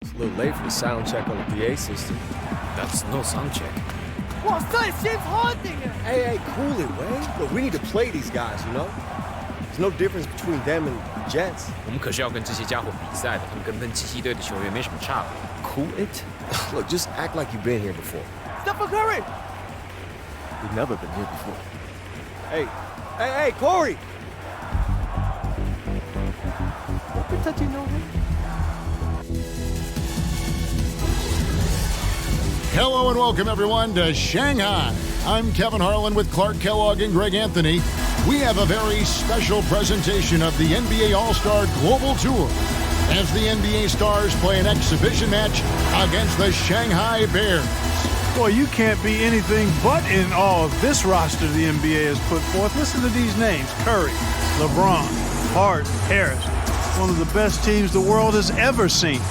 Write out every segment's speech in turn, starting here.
It's a little late for the sound check on the PA system. That's no sound check. Hey, cool it, Wayne. Look, we need to play these guys, you know? There's no difference between them and the Jets. 我们可是要跟这些家伙比赛的，他们跟喷气系队的球员没什么差别。Cool it? Look, just act like you've been here before. Stephen Curry! We've never been here before. Hey, Corey! What touch you know him? Hello and welcome, everyone, to Shanghai. I'm Kevin Harlan with Clark Kellogg and Greg Anthony. We have a very special presentation of the NBA All-Star Global Tour as the NBA Stars play an exhibition match against the Shanghai Bears. Boy, you can't be anything but in awe of this roster the NBA has put forth. Listen to these names: Curry, LeBron, Hart, Harris. One of the best teams the world has ever seen.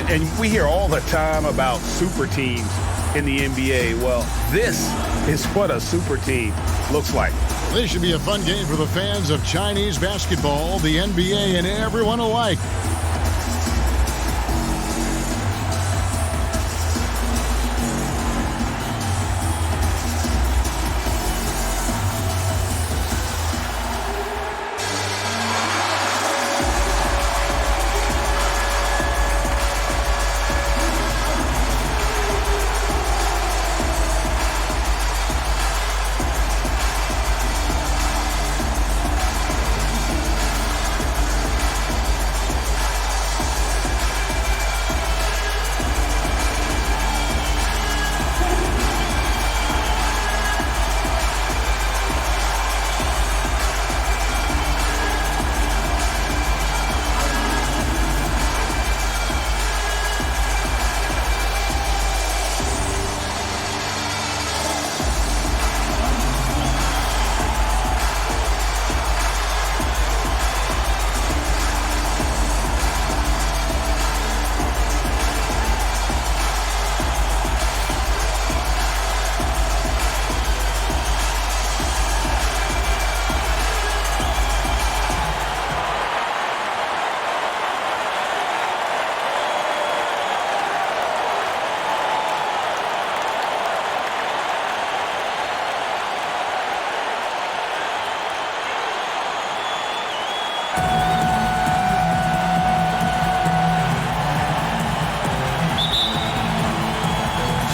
And we hear all the time about super teams in the NBA. Well, this is what a super team looks like. This should be a fun game for the fans of Chinese basketball, the NBA, and everyone alike.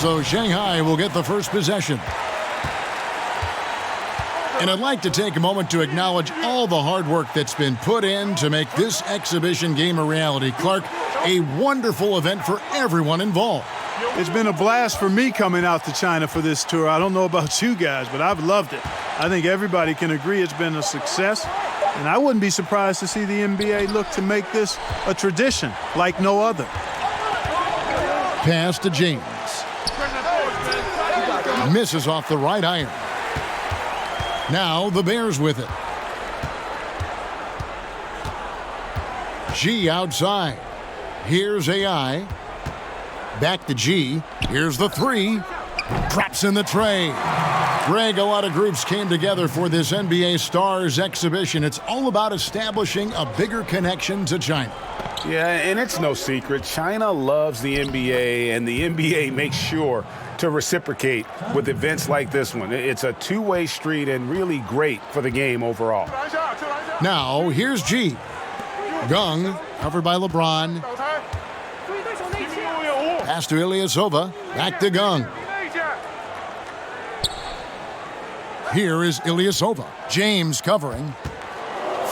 So Shanghai will get the first possession. And I'd like to take a moment to acknowledge all the hard work that's been put in to make this exhibition game a reality. Clark, a wonderful event for everyone involved. It's been a blast for me coming out to China for this tour. I don't know about you guys, but I've loved it. I think everybody can agree it's been a success. And I wouldn't be surprised to see the NBA look to make this a tradition like no other. Pass to James. Misses off the right iron. Now the Bears with it. G outside. Here's AI. Back to G. Here's the three. Traps in the tray. Greg, a lot of groups came together for this NBA Stars exhibition. It's all about establishing a bigger connection to China. Yeah, and it's no secret. China loves the NBA, and the NBA makes sure to reciprocate with events like this one. It's a two-way street and really great for the game overall. Now, here's G. Gung, covered by LeBron. Pass to Ilyasova. Back to Gung. Here is Ilyasova. James covering.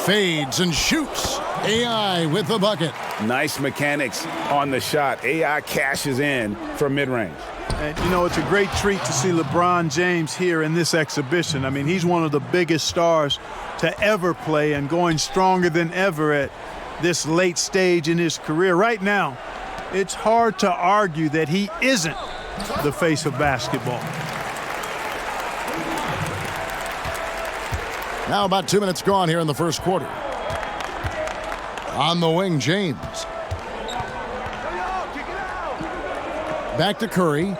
Fades and shoots. AI with the bucket. Nice mechanics on the shot. AI cashes in from mid-range. And, you know, it's a great treat to see LeBron James here in this exhibition. I mean, he's one of the biggest stars to ever play and going stronger than ever at this late stage in his career. Right now, it's hard to argue that he isn't the face of basketball. Now about 2 minutes gone here in the first quarter. On the wing, James. Back to Curry.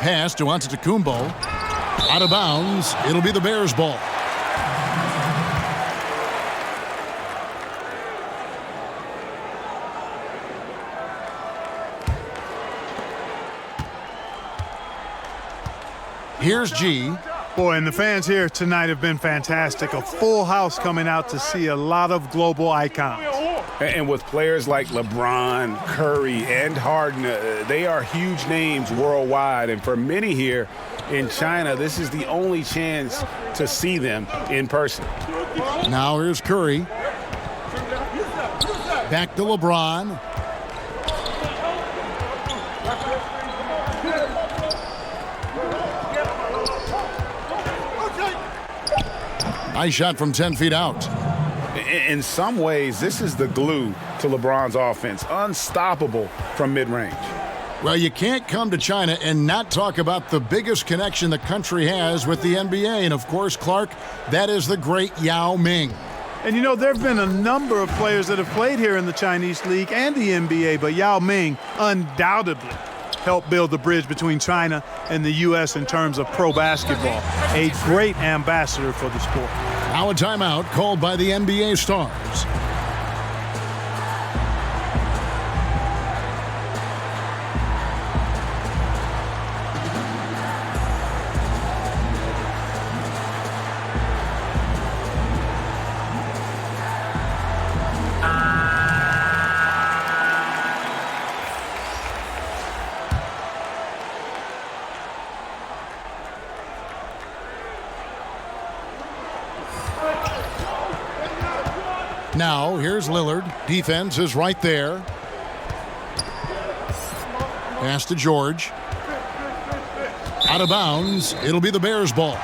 Pass to Antetokounmpo. Out of bounds. It'll be the Bears' ball. Here's G. Boy, and the fans here tonight have been fantastic. A full house coming out to see a lot of global icons. And with players like LeBron, Curry, and Harden, they are huge names worldwide. And for many here in China, this is the only chance to see them in person. Now here's Curry. Back to LeBron. Nice shot from 10 feet out. In some ways, this is the glue to LeBron's offense. Unstoppable from mid-range. Well, you can't come to China and not talk about the biggest connection the country has with the NBA. And, of course, Clark, that is the great Yao Ming. And, you know, there have been a number of players that have played here in the Chinese League and the NBA, but Yao Ming undoubtedly helped build the bridge between China and the U.S. in terms of pro basketball. A great ambassador for the sport. Now a timeout called by the NBA Stars. Now, here's Lillard. Defense is right there. Pass to George. Out of bounds. It'll be the Bears' ball.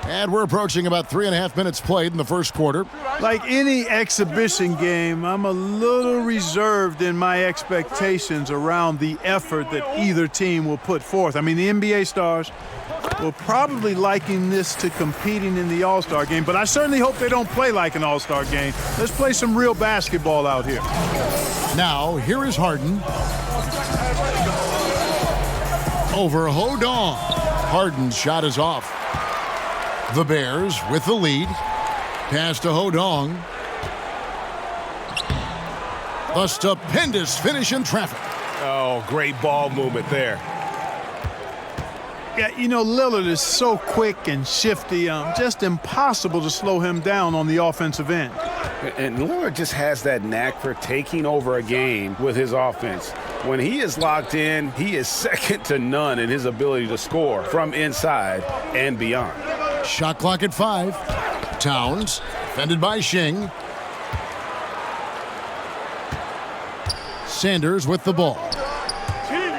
And we're approaching about 3.5 minutes played in the first quarter. Like any exhibition game, I'm a little reserved in my expectations around the effort that either team will put forth. I mean, the NBA stars will probably liken this to competing in the All-Star game, but I certainly hope they don't play like an All-Star game. Let's play some real basketball out here. Now, here is Harden. Over Hodong. Harden's shot is off. The Bears with the lead. Pass to Hodong. The stupendous finish in traffic. Oh, great ball movement there. Yeah, you know, Lillard is so quick and shifty, just impossible to slow him down on the offensive end. And Lillard just has that knack for taking over a game with his offense. When he is locked in, he is second to none in his ability to score from inside and beyond. Shot clock at 5. Towns, defended by Shing. Sanders with the ball.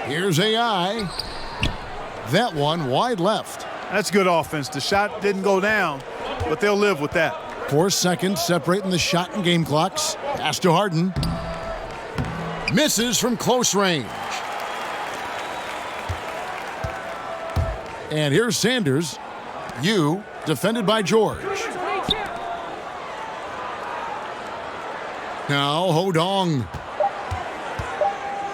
Here's AI. That one wide left. That's good offense. The shot didn't go down, but they'll live with that. 4 seconds separating the shot and game clocks. Pass to Harden. Misses from close range. And here's Sanders. Defended by George. Now Hodong.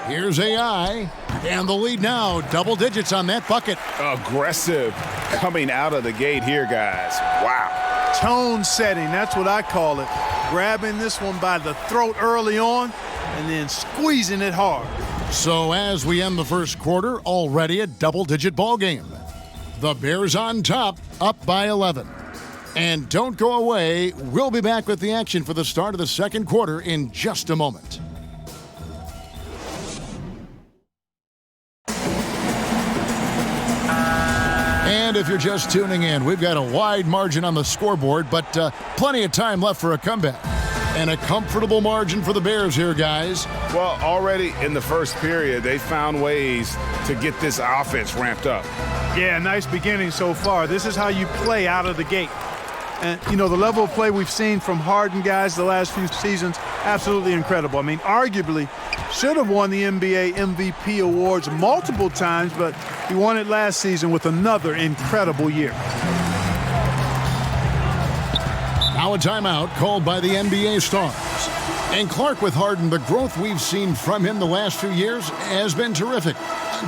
Here's AI. And the lead now, double digits on that bucket. Aggressive coming out of the gate here, guys. Wow. Tone setting, that's what I call it. Grabbing this one by the throat early on and then squeezing it hard. So as we end the first quarter, already a double-digit ball game. The Bears on top, up by 11. And don't go away. We'll be back with the action for the start of the second quarter in just a moment. And if you're just tuning in, we've got a wide margin on the scoreboard, but plenty of time left for a comeback. And a comfortable margin for the Bears here, guys. Well, already in the first period, they found ways to get this offense ramped up. Yeah, nice beginning so far. This is how you play out of the gate. And, you know, the level of play we've seen from Harden guys the last few seasons, absolutely incredible. I mean, arguably should have won the NBA MVP awards multiple times, but he won it last season with another incredible year. Now a timeout called by the NBA Stars. And Clark with Harden, the growth we've seen from him the last few years has been terrific.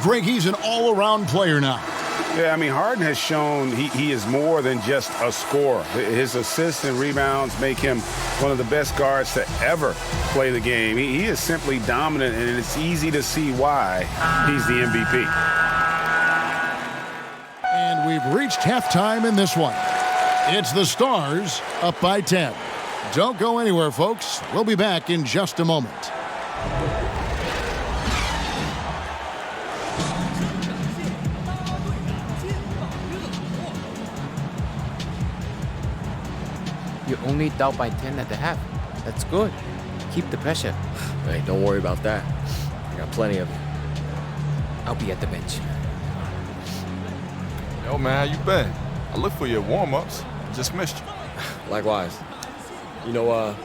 Greg, he's an all-around player now. Yeah, I mean, Harden has shown he is more than just a scorer. His assists and rebounds make him one of the best guards to ever play the game. He is simply dominant, and it's easy to see why he's the MVP. And we've reached halftime in this one. It's the Stars up by 10. Don't go anywhere, folks. We'll be back in just a moment. You're only down by 10 at the half. That's good. Keep the pressure. Hey, don't worry about that. I got plenty of it. I'll be at the bench. Yo, man, how you been? I looked for your warm-ups. Just missed you. Likewise. You know,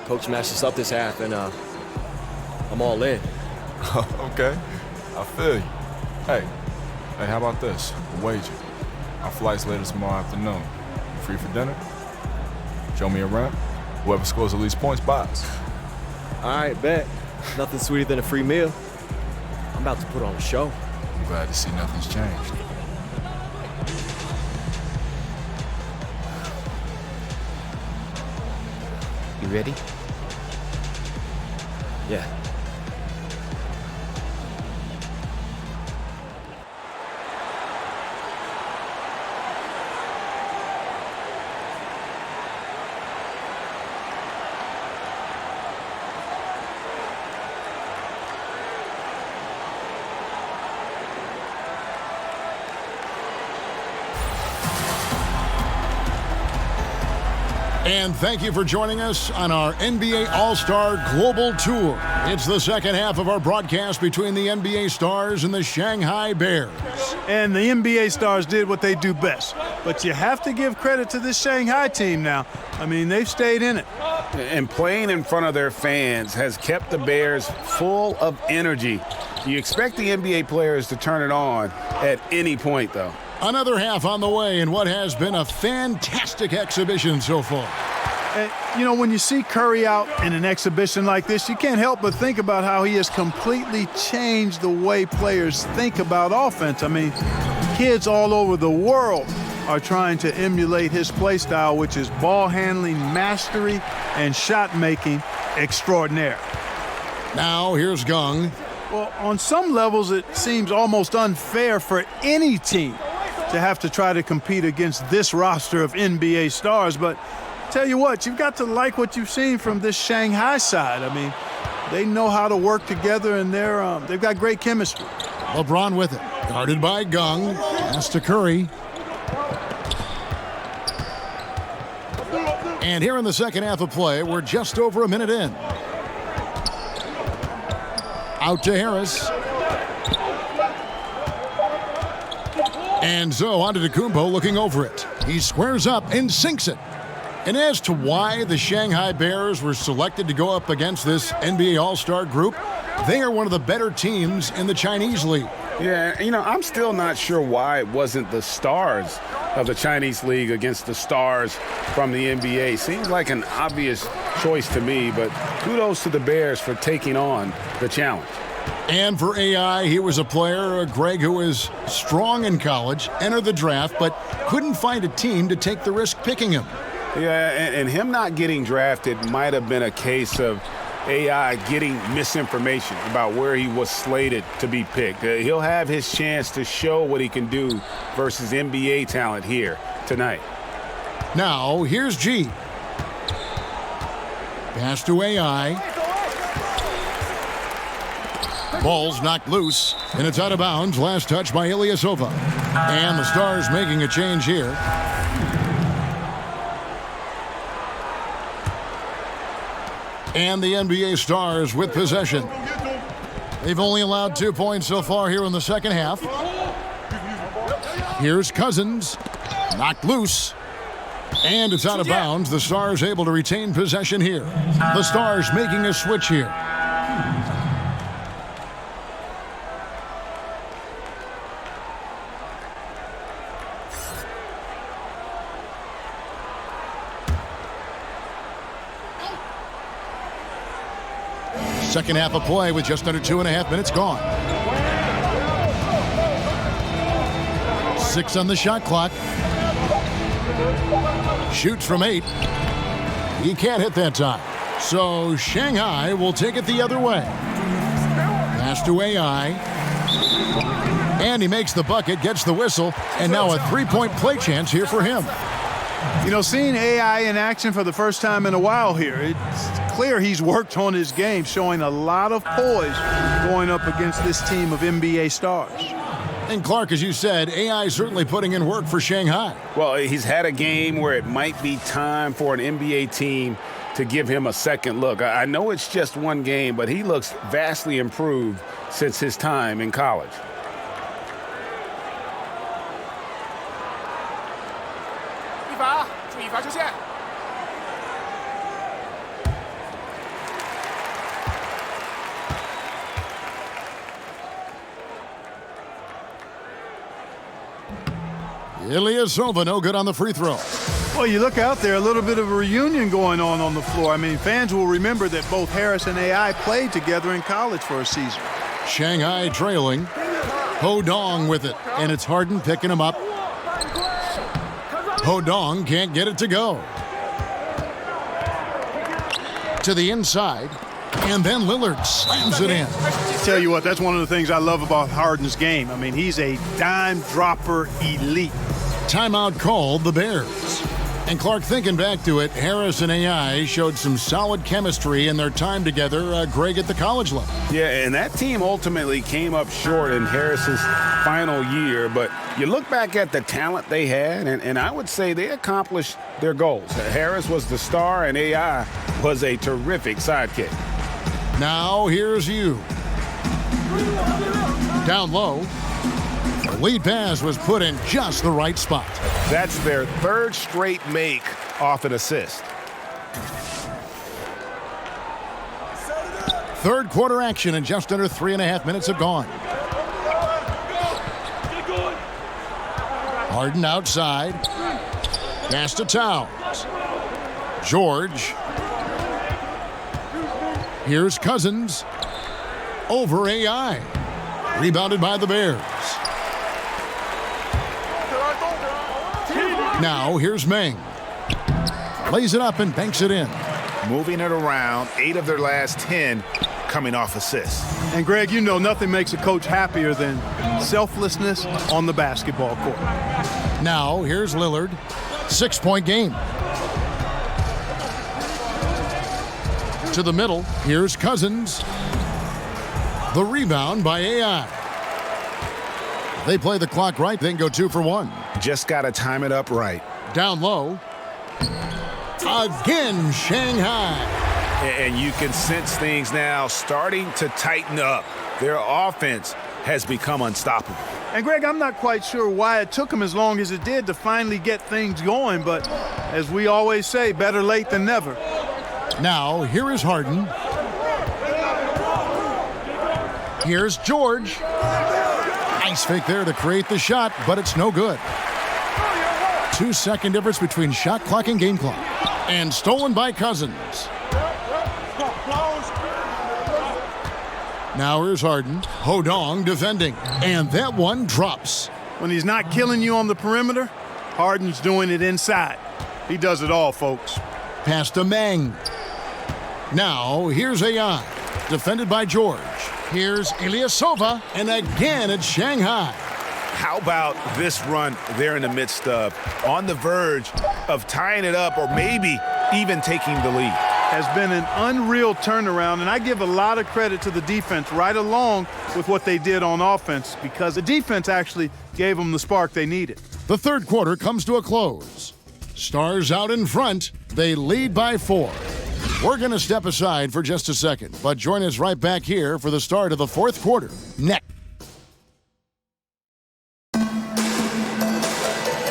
Coach matched us up this half, and I'm all in. Okay, I feel you. Hey, how about this? A wager. Our flight's later tomorrow afternoon. You free for dinner? Show me around. Whoever scores the least points buys. All right, bet. Nothing sweeter than a free meal. I'm about to put on a show. I'm glad to see nothing's changed. You ready? Yeah. And thank you for joining us on our NBA All-Star Global Tour. It's the second half of our broadcast between the NBA Stars and the Shanghai Bears. And the NBA Stars did what they do best. But you have to give credit to this Shanghai team now. I mean, they've stayed in it. And playing in front of their fans has kept the Bears full of energy. You expect the NBA players to turn it on at any point, though. Another half on the way in what has been a fantastic exhibition so far. And, you know, when you see Curry out in an exhibition like this, you can't help but think about how he has completely changed the way players think about offense. I mean, kids all over the world are trying to emulate his play style, which is ball handling mastery and shot making extraordinaire. Now here's Gung. Well, on some levels, it seems almost unfair for any team to have to try to compete against this roster of NBA stars. But tell you what, you've got to like what you've seen from this Shanghai side. I mean, they know how to work together, and they've got great chemistry. LeBron with it. Guarded by Gung. Pass to Curry. And here in the second half of play, we're just over a minute in. Out to Harris. And so on to Antetokounmpo looking over it. He squares up and sinks it. And as to why the Shanghai Bears were selected to go up against this NBA All-Star group, they are one of the better teams in the Chinese League. Yeah, you know, I'm still not sure why it wasn't the stars of the Chinese League against the stars from the NBA. Seems like an obvious choice to me, but kudos to the Bears for taking on the challenge. And for AI, he was a player, Greg, who was strong in college, entered the draft, but couldn't find a team to take the risk picking him. Yeah, and him not getting drafted might have been a case of AI getting misinformation about where he was slated to be picked. He'll have his chance to show what he can do versus NBA talent here tonight. Now, here's G. Pass to AI. Ball's knocked loose, and it's out of bounds. Last touch by Ilyasova. And the Stars making a change here. And the NBA Stars with possession. They've only allowed 2 points so far here in the second half. Here's Cousins. Knocked loose. And it's out of bounds. The Stars able to retain possession here. The Stars making a switch here. Second half of play with just under 2.5 minutes gone. 6 on the shot clock. Shoots from 8. He can't hit that time. So Shanghai will take it the other way. Pass to AI. And he makes the bucket, gets the whistle, and now a three-point play chance here for him. You know, seeing AI in action for the first time in a while here, it's clear he's worked on his game, showing a lot of poise going up against this team of NBA stars. And Clark, as you said, AI certainly putting in work for Shanghai. Well, he's had a game where it might be time for an NBA team to give him a second look. I know it's just one game, but he looks vastly improved since his time in college. Ilyasova no good on the free throw. Well, you look out there, a little bit of a reunion going on the floor. I mean, fans will remember that both Harris and AI played together in college for a season. Shanghai trailing. Ho Dong with it, and it's Harden picking him up. Ho Dong can't get it to go. To the inside, and then Lillard slams it in. Tell you what, that's one of the things I love about Harden's game. I mean, he's a dime dropper elite. Timeout called the Bears. And Clark, thinking back to it, Harris and AI showed some solid chemistry in their time together, Greg, at the college level. Yeah, and that team ultimately came up short in Harris's final year, but you look back at the talent they had, and I would say they accomplished their goals. Harris was the star, and AI was a terrific sidekick. Now here's you. Down low. The lead pass was put in just the right spot. That's their third straight make off an assist. Third quarter action, and just under 3.5 minutes have gone. Harden outside. Pass to Towns. George. Here's Cousins. Over AI. Rebounded by the Bears. Now here's Meng. Lays it up and banks it in. Moving it around, 8 of their last 10 coming off assists. And Greg, you know nothing makes a coach happier than selflessness on the basketball court. Now here's Lillard. 6-point game. To the middle, here's Cousins. The rebound by AI. They play the clock right, then go 2 for 1. Just got to time it up right. Down low. Again, Shanghai. And you can sense things now starting to tighten up. Their offense has become unstoppable. And Greg, I'm not quite sure why it took them as long as it did to finally get things going, but as we always say, better late than never. Now, here is Harden. Here's George. Nice fake there to create the shot, but it's no good. 2-second difference between shot clock and game clock. And stolen by Cousins. Now here's Harden. Ho Dong defending. And that one drops. When he's not killing you on the perimeter, Harden's doing it inside. He does it all, folks. Pass to Meng. Now here's AI. Defended by George. Here's Ilyasova. And again it's Shanghai. How about this run they're in the midst of, on the verge of tying it up or maybe even taking the lead? Has been an unreal turnaround, and I give a lot of credit to the defense right along with what they did on offense, because the defense actually gave them the spark they needed. The third quarter comes to a close. Stars out in front. They lead by 4. We're going to step aside for just a second, but join us right back here for the start of the fourth quarter next.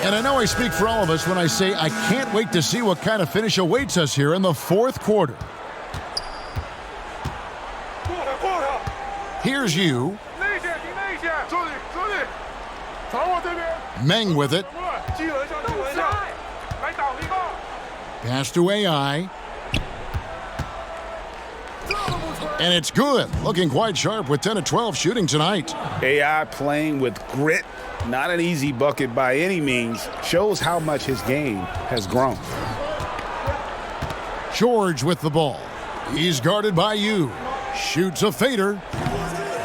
And I know I speak for all of us when I say I can't wait to see what kind of finish awaits us here in the fourth quarter. Here's you. Meng with it. Pass to AI. And it's good. Looking quite sharp with 10 of 12 shooting tonight. AI playing with grit, not an easy bucket by any means, shows how much his game has grown. George with the ball. He's guarded by you. Shoots a fader.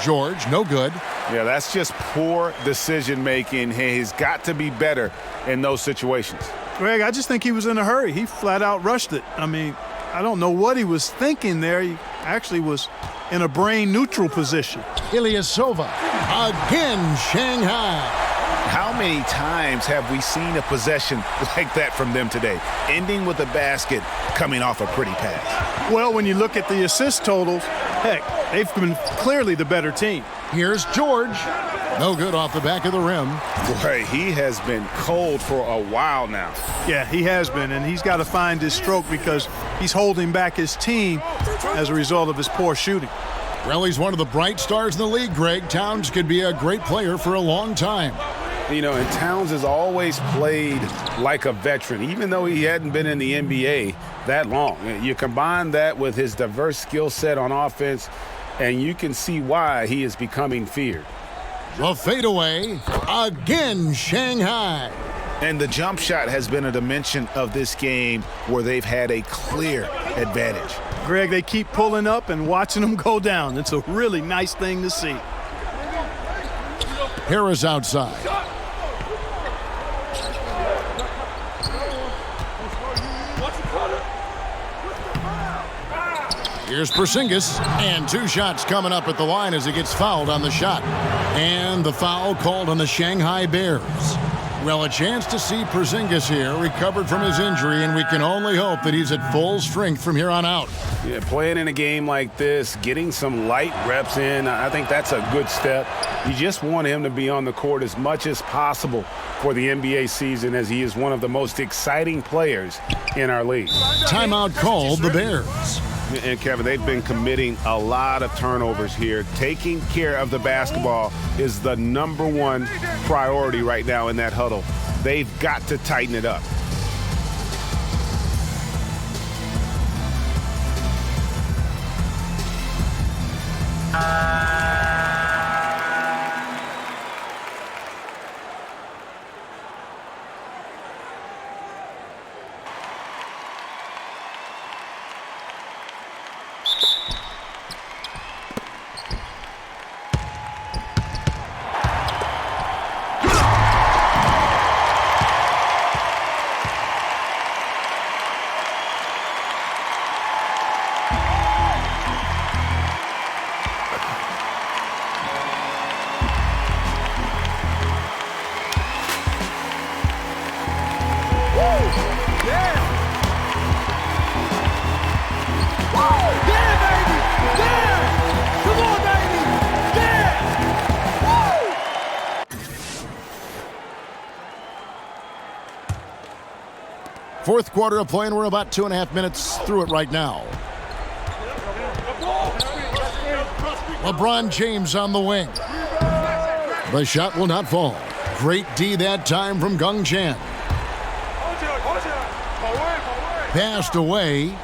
George, no good. Yeah, that's just poor decision making. He's got to be better in those situations. Greg, I just think he was in a hurry. He flat out rushed it. I mean, I don't know what he was thinking there. He actually was in a brain neutral position. Ilyasova. Again, Shanghai. How many times have we seen a possession like that from them today, ending with a basket coming off a pretty pass? Well, when you look at the assist totals, heck, they've been clearly the better team. Here's George. No good off the back of the rim. Boy, he has been cold for a while now. Yeah, he has been, and he's got to find his stroke because he's holding back his team as a result of his poor shooting. Well, he's one of the bright stars in the league, Greg. Towns could be a great player for a long time. You know, and Towns has always played like a veteran, even though he hadn't been in the NBA that long. You combine that with his diverse skill set on offense, and you can see why he is becoming feared. The fadeaway. Again, Shanghai. And the jump shot has been a dimension of this game where they've had a clear advantage. Greg, they keep pulling up and watching them go down. It's a really nice thing to see. Harris outside. Here's Porzingis, and 2 shots coming up at the line as he gets fouled on the shot. And the foul called on the Shanghai Bears. Well, a chance to see Porzingis here, recovered from his injury, and we can only hope that he's at full strength from here on out. Yeah, playing in a game like this, getting some light reps in, I think that's a good step. You just want him to be on the court as much as possible for the NBA season, as he is one of the most exciting players in our league. Timeout called the Bears. And Kevin, they've been committing a lot of turnovers here. Taking care of the basketball is the #1 priority right now in that huddle. They've got to tighten it up. Fourth quarter of play, and we're about 2.5 minutes through it right now. LeBron James on the wing. The shot will not fall. Great D that time from Gung Chan. Passed away.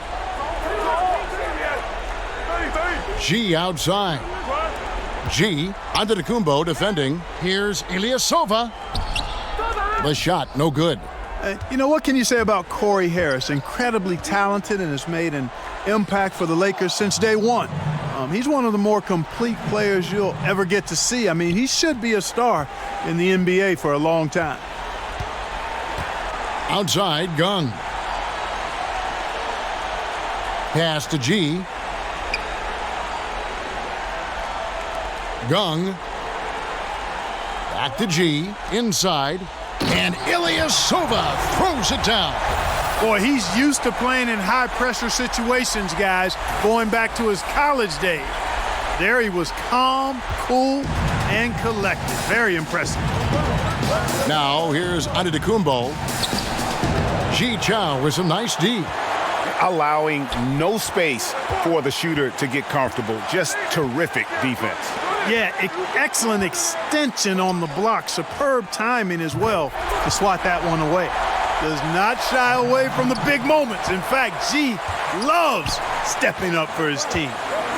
G outside. G Antetokounmpo defending. Here's Ilyasova. The shot, no good. You know, what can you say about Corey Harris? Incredibly talented and has made an impact for the Lakers since day one. He's one of the more complete players you'll ever get to see. I mean, he should be a star in the NBA for a long time. Outside, Gung. Pass to G. Gung. Back to G. Inside. And Ilyasova throws it down. Boy, he's used to playing in high-pressure situations, guys, going back to his college days. There he was calm, cool, and collected. Very impressive. Now, here's Antetokounmpo. Ji Chow with some nice D. Allowing no space for the shooter to get comfortable. Just terrific defense. Yeah, excellent extension on the block. Superb timing as well to swat that one away. Does not shy away from the big moments. In fact, G loves stepping up for his team.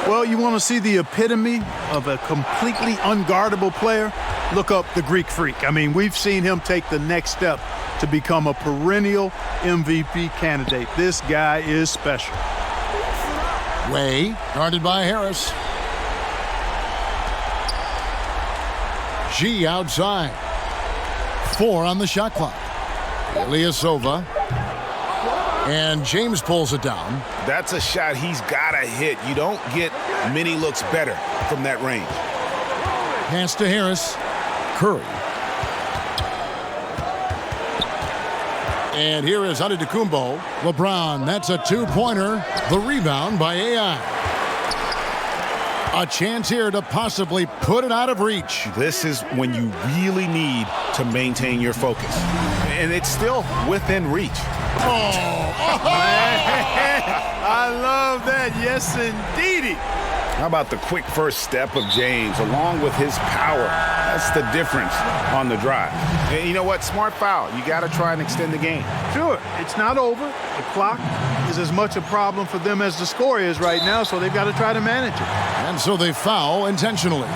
Well, you want to see the epitome of a completely unguardable player? Look up the Greek Freak. I mean, we've seen him take the next step to become a perennial MVP candidate. This guy is special. Way, guarded by Harris. G outside. 4 on the shot clock. Ilyasova. And James pulls it down. That's a shot he's got to hit. You don't get many looks better from that range. Pass to Harris. Curry. And here is Antetokounmpo. LeBron, that's a 2-pointer. The rebound by AI. A chance here to possibly put it out of reach. This is when you really need to maintain your focus. And it's still within reach. I love that. Yes, indeedy. How about the quick first step of James along with his power? That's the difference on the drive. And you know what? Smart foul. You got to try and extend the game. Sure, it's not over. The clock is as much a problem for them as the score is right now, so they've got to try to manage it. And so they foul intentionally.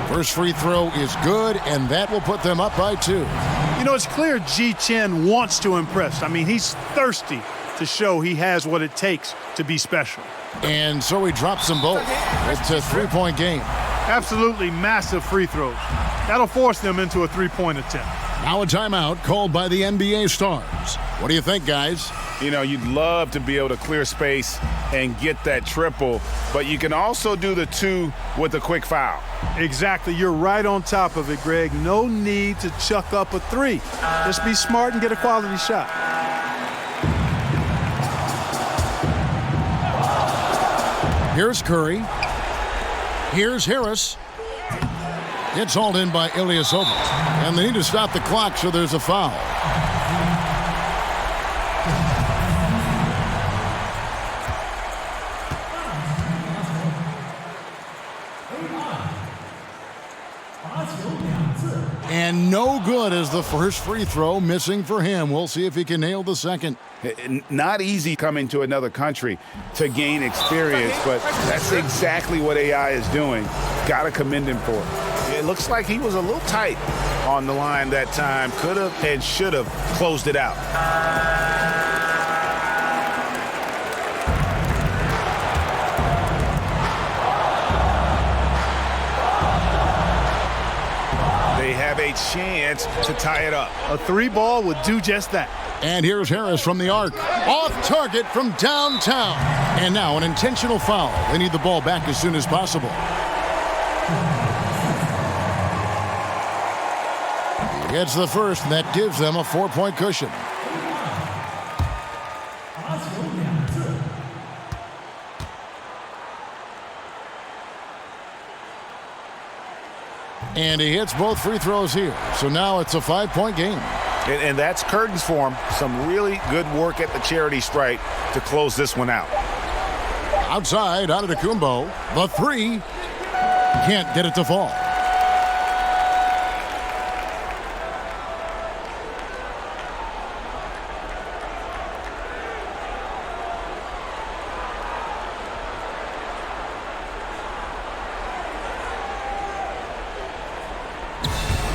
First free throw is good, and that will put them up by 2. You know, it's clear Ji Chen wants to impress. I mean, he's thirsty to show he has what it takes to be special. And so he drops them both. It's a 3-point game. Absolutely massive free throws. That'll force them into a 3-point attempt. Now a timeout called by the NBA stars. What do you think, guys? You know, you'd love to be able to clear space and get that triple, but you can also do the 2 with a quick foul. Exactly. You're right on top of it, Greg. No need to chuck up a 3. Just be smart and get a quality shot. Here's Curry. Here's Harris. It's hauled in by Ilyasova. And they need to stop the clock, so there's a foul. And no good as the first free throw missing for him. We'll see if he can nail the second. Not easy coming to another country to gain experience, but that's exactly what AI is doing. Got to commend him for it. It looks like he was a little tight on the line that time. Could have and should have closed it out. They have a chance to tie it up. A 3-ball would do just that. And here's Harris from the arc. Off target from downtown. And now an intentional foul. They need the ball back as soon as possible. He gets the first, and that gives them a 4-point cushion. And he hits both free throws here. So now it's a 5-point game. And that's curtains for him. Some really good work at the charity stripe to close this one out. Outside, Antetokounmpo. The 3. Can't get it to fall.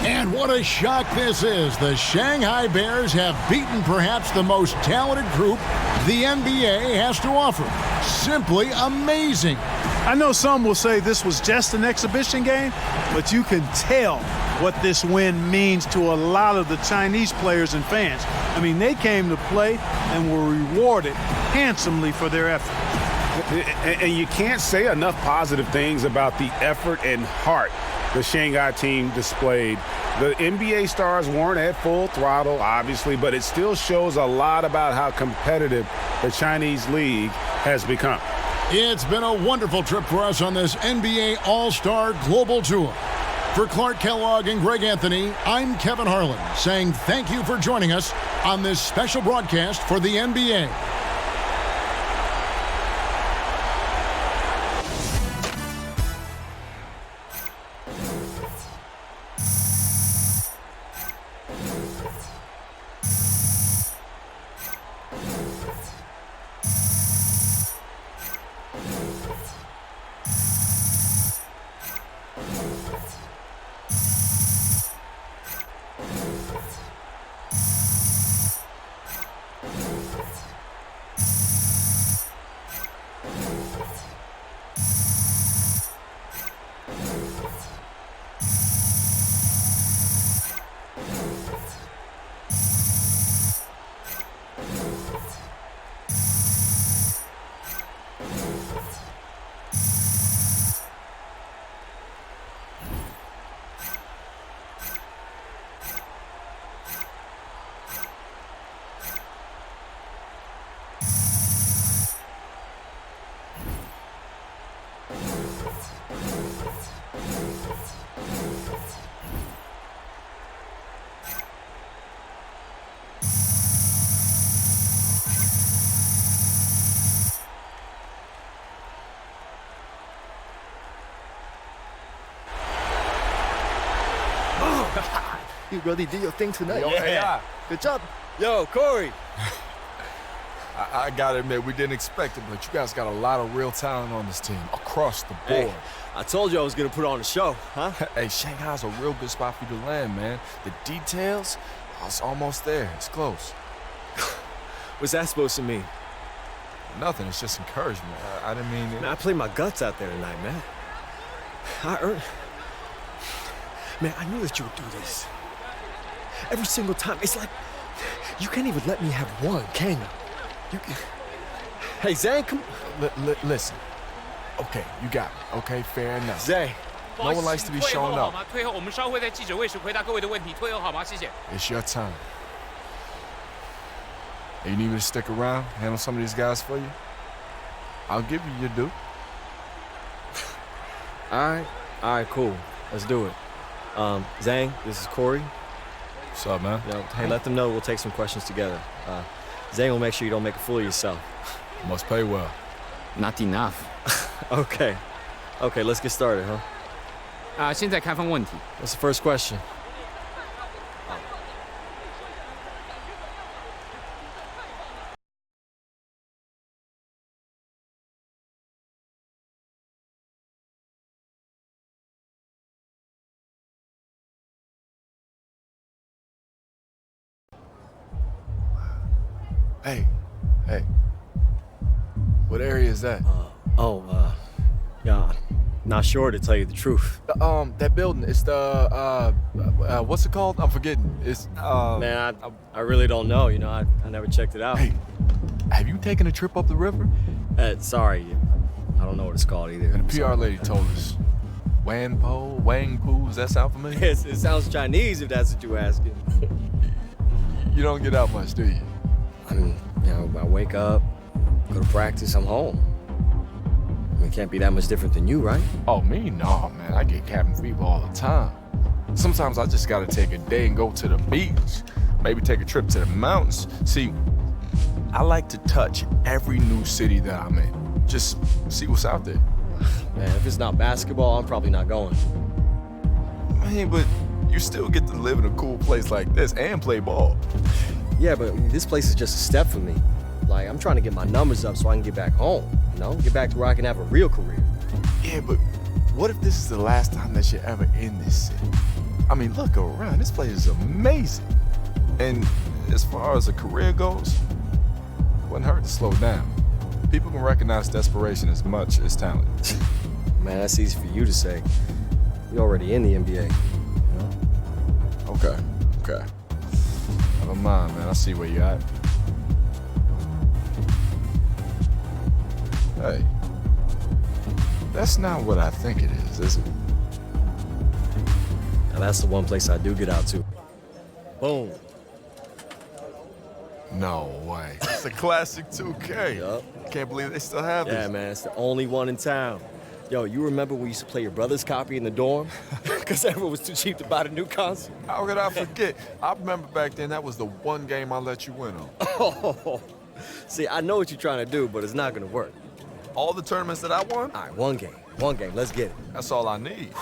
And what a shock this is. The Shanghai Bears have beaten perhaps the most talented group the NBA has to offer. Simply amazing. I know some will say this was just an exhibition game, but you can tell what this win means to a lot of the Chinese players and fans. I mean, they came to play and were rewarded handsomely for their effort. And you can't say enough positive things about the effort and heart the Shanghai team displayed. The NBA stars weren't at full throttle, obviously, but it still shows a lot about how competitive the Chinese league has become. It's been a wonderful trip for us on this NBA All-Star Global Tour. For Clark Kellogg and Greg Anthony, I'm Kevin Harlan, saying thank you for joining us on this special broadcast for the NBA. You really did your thing tonight. Yeah. Good job. Yo, Corey. I gotta admit, we didn't expect it, but you guys got a lot of real talent on this team across the board. Hey, I told you I was gonna put on a show, huh? Hey, Shanghai's a real good spot for you to land, man. The details, it's almost there. It's close. What's that supposed to mean? Nothing. It's just encouragement. I didn't mean it. Man, I played my guts out there tonight, man. I earned... Man, I knew that you would do this. Every single time. It's like, you can't even let me have one, can you? Hey, Zane, come... Listen. Okay, you got me. Okay, fair enough. Zane. No one likes to be shown up. 退后，我们稍后在记者会时回答各位的问题。退后好吗？谢谢。 It's your time. You need me to stick around, handle some of these guys for you? I'll give you your due. All right, cool. Let's do it. Zane, this is Corey. What's up, man? You know, hey, let them know we'll take some questions together. Zane will make sure you don't make a fool of yourself. Must pay well. Not enough. Okay, let's get started, huh? 现在开放问题。 What's the first question? Hey. What area is that? Yeah, not sure to tell you the truth. That building. It's the what's it called? I'm forgetting. It's Man, I really don't know. You know, I never checked it out. Hey, have you taken a trip up the river? Sorry, I don't know what it's called either. And the PR lady told us. Wangpo, does that sound familiar? It sounds Chinese if that's what you're asking. You don't get out much, do you? I mean, you know, I wake up, go to practice, I'm home. I mean, it can't be that much different than you, right? Oh, me? No, man. I get cabin fever all the time. Sometimes I just gotta take a day and go to the beach. Maybe take a trip to the mountains. See, I like to touch every new city that I'm in. Just see what's out there. Man, if it's not basketball, I'm probably not going. Man, but you still get to live in a cool place like this and play ball. Yeah, but this place is just a step for me. Like, I'm trying to get my numbers up so I can get back home, you know? Get back to where I can have a real career. Yeah, but what if this is the last time that you're ever in this city? I mean, look around. This place is amazing. And as far as a career goes, it wouldn't hurt to slow down. People can recognize desperation as much as talent. Man, that's easy for you to say. You're already in the NBA, you know? Okay. Never mind, man. I see where you're at. Hey, that's not what I think it is it? Now, that's the one place I do get out to. Boom. No way. It's a classic 2K. Yup. Can't believe they still have this. Yeah, man, it's the only one in town. Yo, you remember we used to play your brother's copy in the dorm? Because everyone was too cheap to buy the new console. How could I forget? I remember back then that was the one game I let you win on. Oh, see, I know what you're trying to do, but it's not going to work. All the tournaments that I won? All right, one game, let's get it. That's all I need.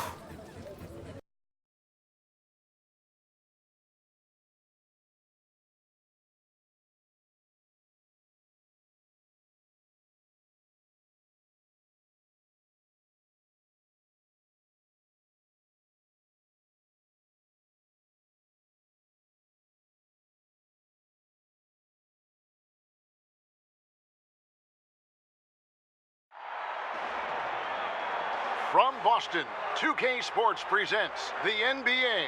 From Boston, 2K Sports presents the NBA.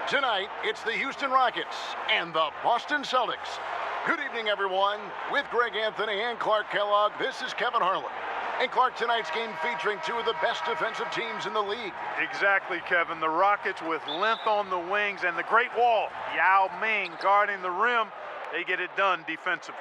Tonight, it's the Houston Rockets and the Boston Celtics. Good evening, everyone. With Greg Anthony and Clark Kellogg, this is Kevin Harlan. And Clark, tonight's game featuring two of the best defensive teams in the league. Exactly, Kevin. The Rockets with length on the wings and the Great Wall, Yao Ming guarding the rim. They get it done defensively.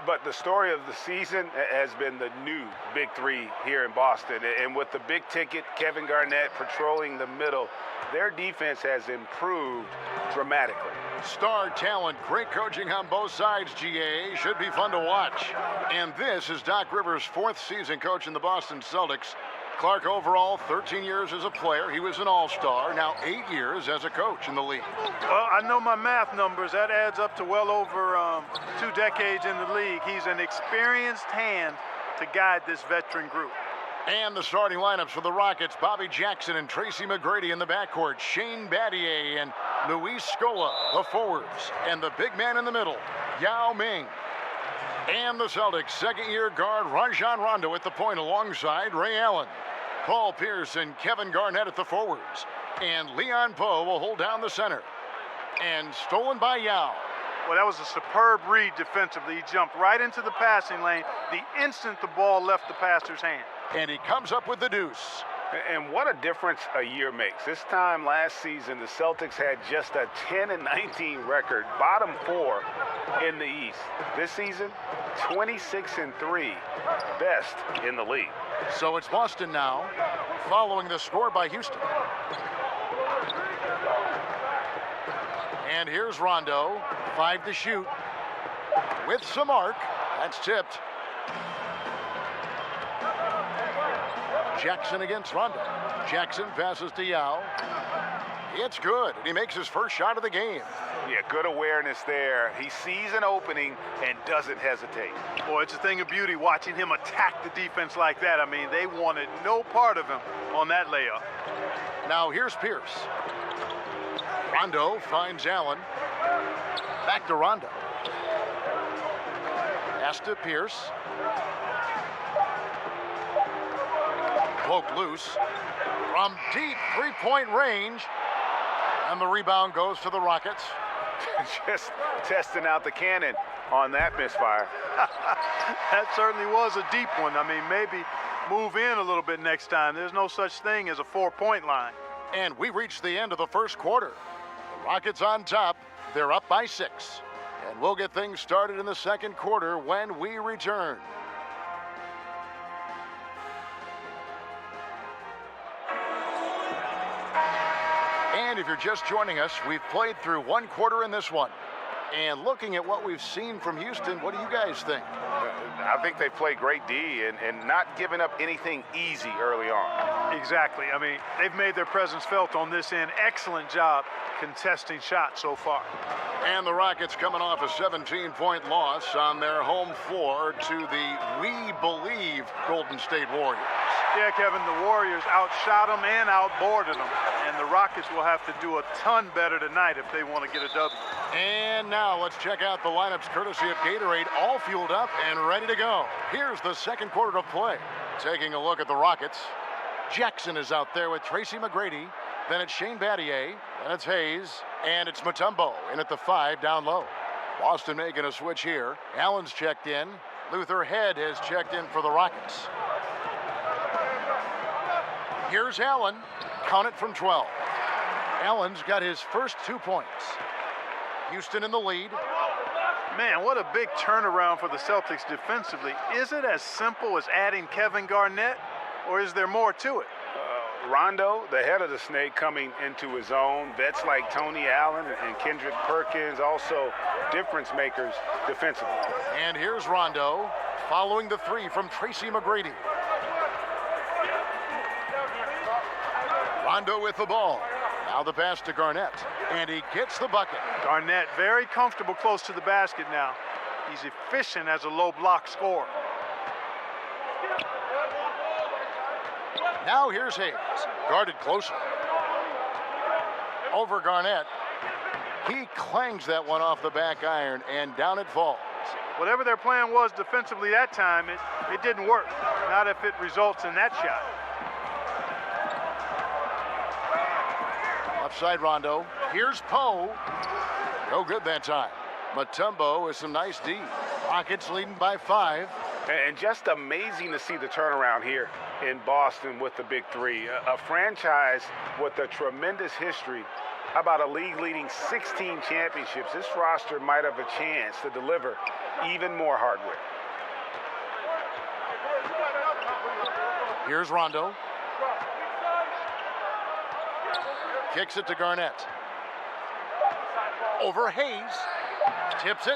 But the story of the season has been the new Big Three here in Boston. And with the big ticket, Kevin Garnett patrolling the middle, their defense has improved dramatically. Star talent, great coaching on both sides, GA. Should be fun to watch. And this is Doc Rivers' fourth season coaching the Boston Celtics. Clark, overall, 13 years as a player. He was an all-star. Now 8 years as a coach in the league. Well, I know my math numbers. That adds up to well over 2 decades in the league. He's an experienced hand to guide this veteran group. And the starting lineups for the Rockets: Bobby Jackson and Tracy McGrady in the backcourt, Shane Battier and Luis Scola, the forwards, and the big man in the middle, Yao Ming. And the Celtics' second-year guard, Rajon Rondo, at the point alongside Ray Allen. Paul Pierce and Kevin Garnett at the forwards. And Leon Poe will hold down the center. And stolen by Yao. Well, that was a superb read defensively. He jumped right into the passing lane the instant the ball left the passer's hand. And he comes up with the deuce. And what a difference a year makes. This time last season, the Celtics had just a 10-19 record, bottom 4 in the East. This season, 26-3, best in the league. So it's Boston now, following the score by Houston. And here's Rondo, 5 to shoot, with some arc. That's tipped. Jackson against Rondo. Jackson passes to Yao. It's good, and he makes his first shot of the game. Yeah, good awareness there. He sees an opening and doesn't hesitate. Boy, it's a thing of beauty watching him attack the defense like that. I mean, they wanted no part of him on that layup. Now here's Pierce. Rondo finds Allen. Back to Rondo. Pass to Pierce. Poked loose from deep three-point range. And the rebound goes to the Rockets. Just testing out the cannon on that misfire. That certainly was a deep one. I mean, maybe move in a little bit next time. There's no such thing as a 4-point line. And we reached the end of the first quarter. The Rockets on top. They're up by 6. And we'll get things started in the second quarter when we return. And if you're just joining us, we've played through 1 quarter in this one. And looking at what we've seen from Houston, what do you guys think? I think they played great D and not giving up anything easy early on. Exactly. I mean, they've made their presence felt on this end. Excellent job contesting shots so far. And the Rockets coming off a 17-point loss on their home floor to the We Believe Golden State Warriors. Yeah, Kevin, the Warriors outshot them and outboarded them. And the Rockets will have to do a ton better tonight if they want to get a W. And now let's check out the lineups courtesy of Gatorade, all fueled up and ready to go. Here's the second quarter of play. Taking a look at the Rockets. Jackson is out there with Tracy McGrady. Then it's Shane Battier. Then it's Hayes. And it's Mutombo in at the 5 down low. Boston making a switch here. Allen's checked in. Luther Head has checked in for the Rockets. Here's Allen. Count it from 12. Allen's got his first 2 points. Houston in the lead. Man, what a big turnaround for the Celtics defensively. Is it as simple as adding Kevin Garnett, or is there more to it? Rondo, the head of the snake, coming into his own. Vets like Tony Allen and Kendrick Perkins, also difference makers defensively. And here's Rondo, following the 3 from Tracy McGrady. Rondo with the ball. Now the pass to Garnett, and he gets the bucket. Garnett very comfortable close to the basket now. He's efficient as a low block scorer. Now here's Hayes, guarded closer. Over Garnett. He clangs that one off the back iron, and down it falls. Whatever their plan was defensively that time, it didn't work. Not if it results in that shot. Offside Rondo. Here's Poe. No good that time. Mutombo with some nice D. Rockets leading by 5. And just amazing to see the turnaround here in Boston with the big 3. A franchise with a tremendous history. How about a league-leading 16 championships? This roster might have a chance to deliver even more hardware. Here's Rondo. Kicks it to Garnett. Over Hayes. Tips it.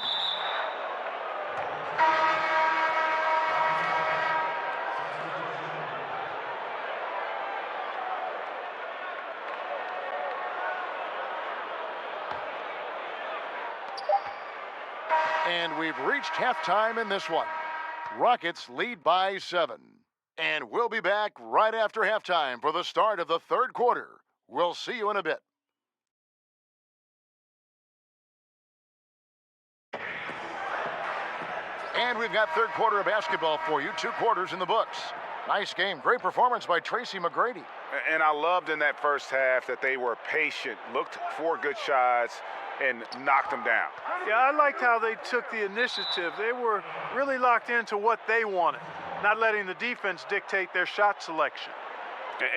And we've reached halftime in this one. Rockets lead by 7. And we'll be back right after halftime for the start of the third quarter. We'll see you in a bit. And we've got third quarter of basketball for you. 2 quarters in the books. Nice game. Great performance by Tracy McGrady. And I loved in that first half that they were patient, looked for good shots, and knocked them down. Yeah, I liked how they took the initiative. They were really locked into what they wanted, not letting the defense dictate their shot selection.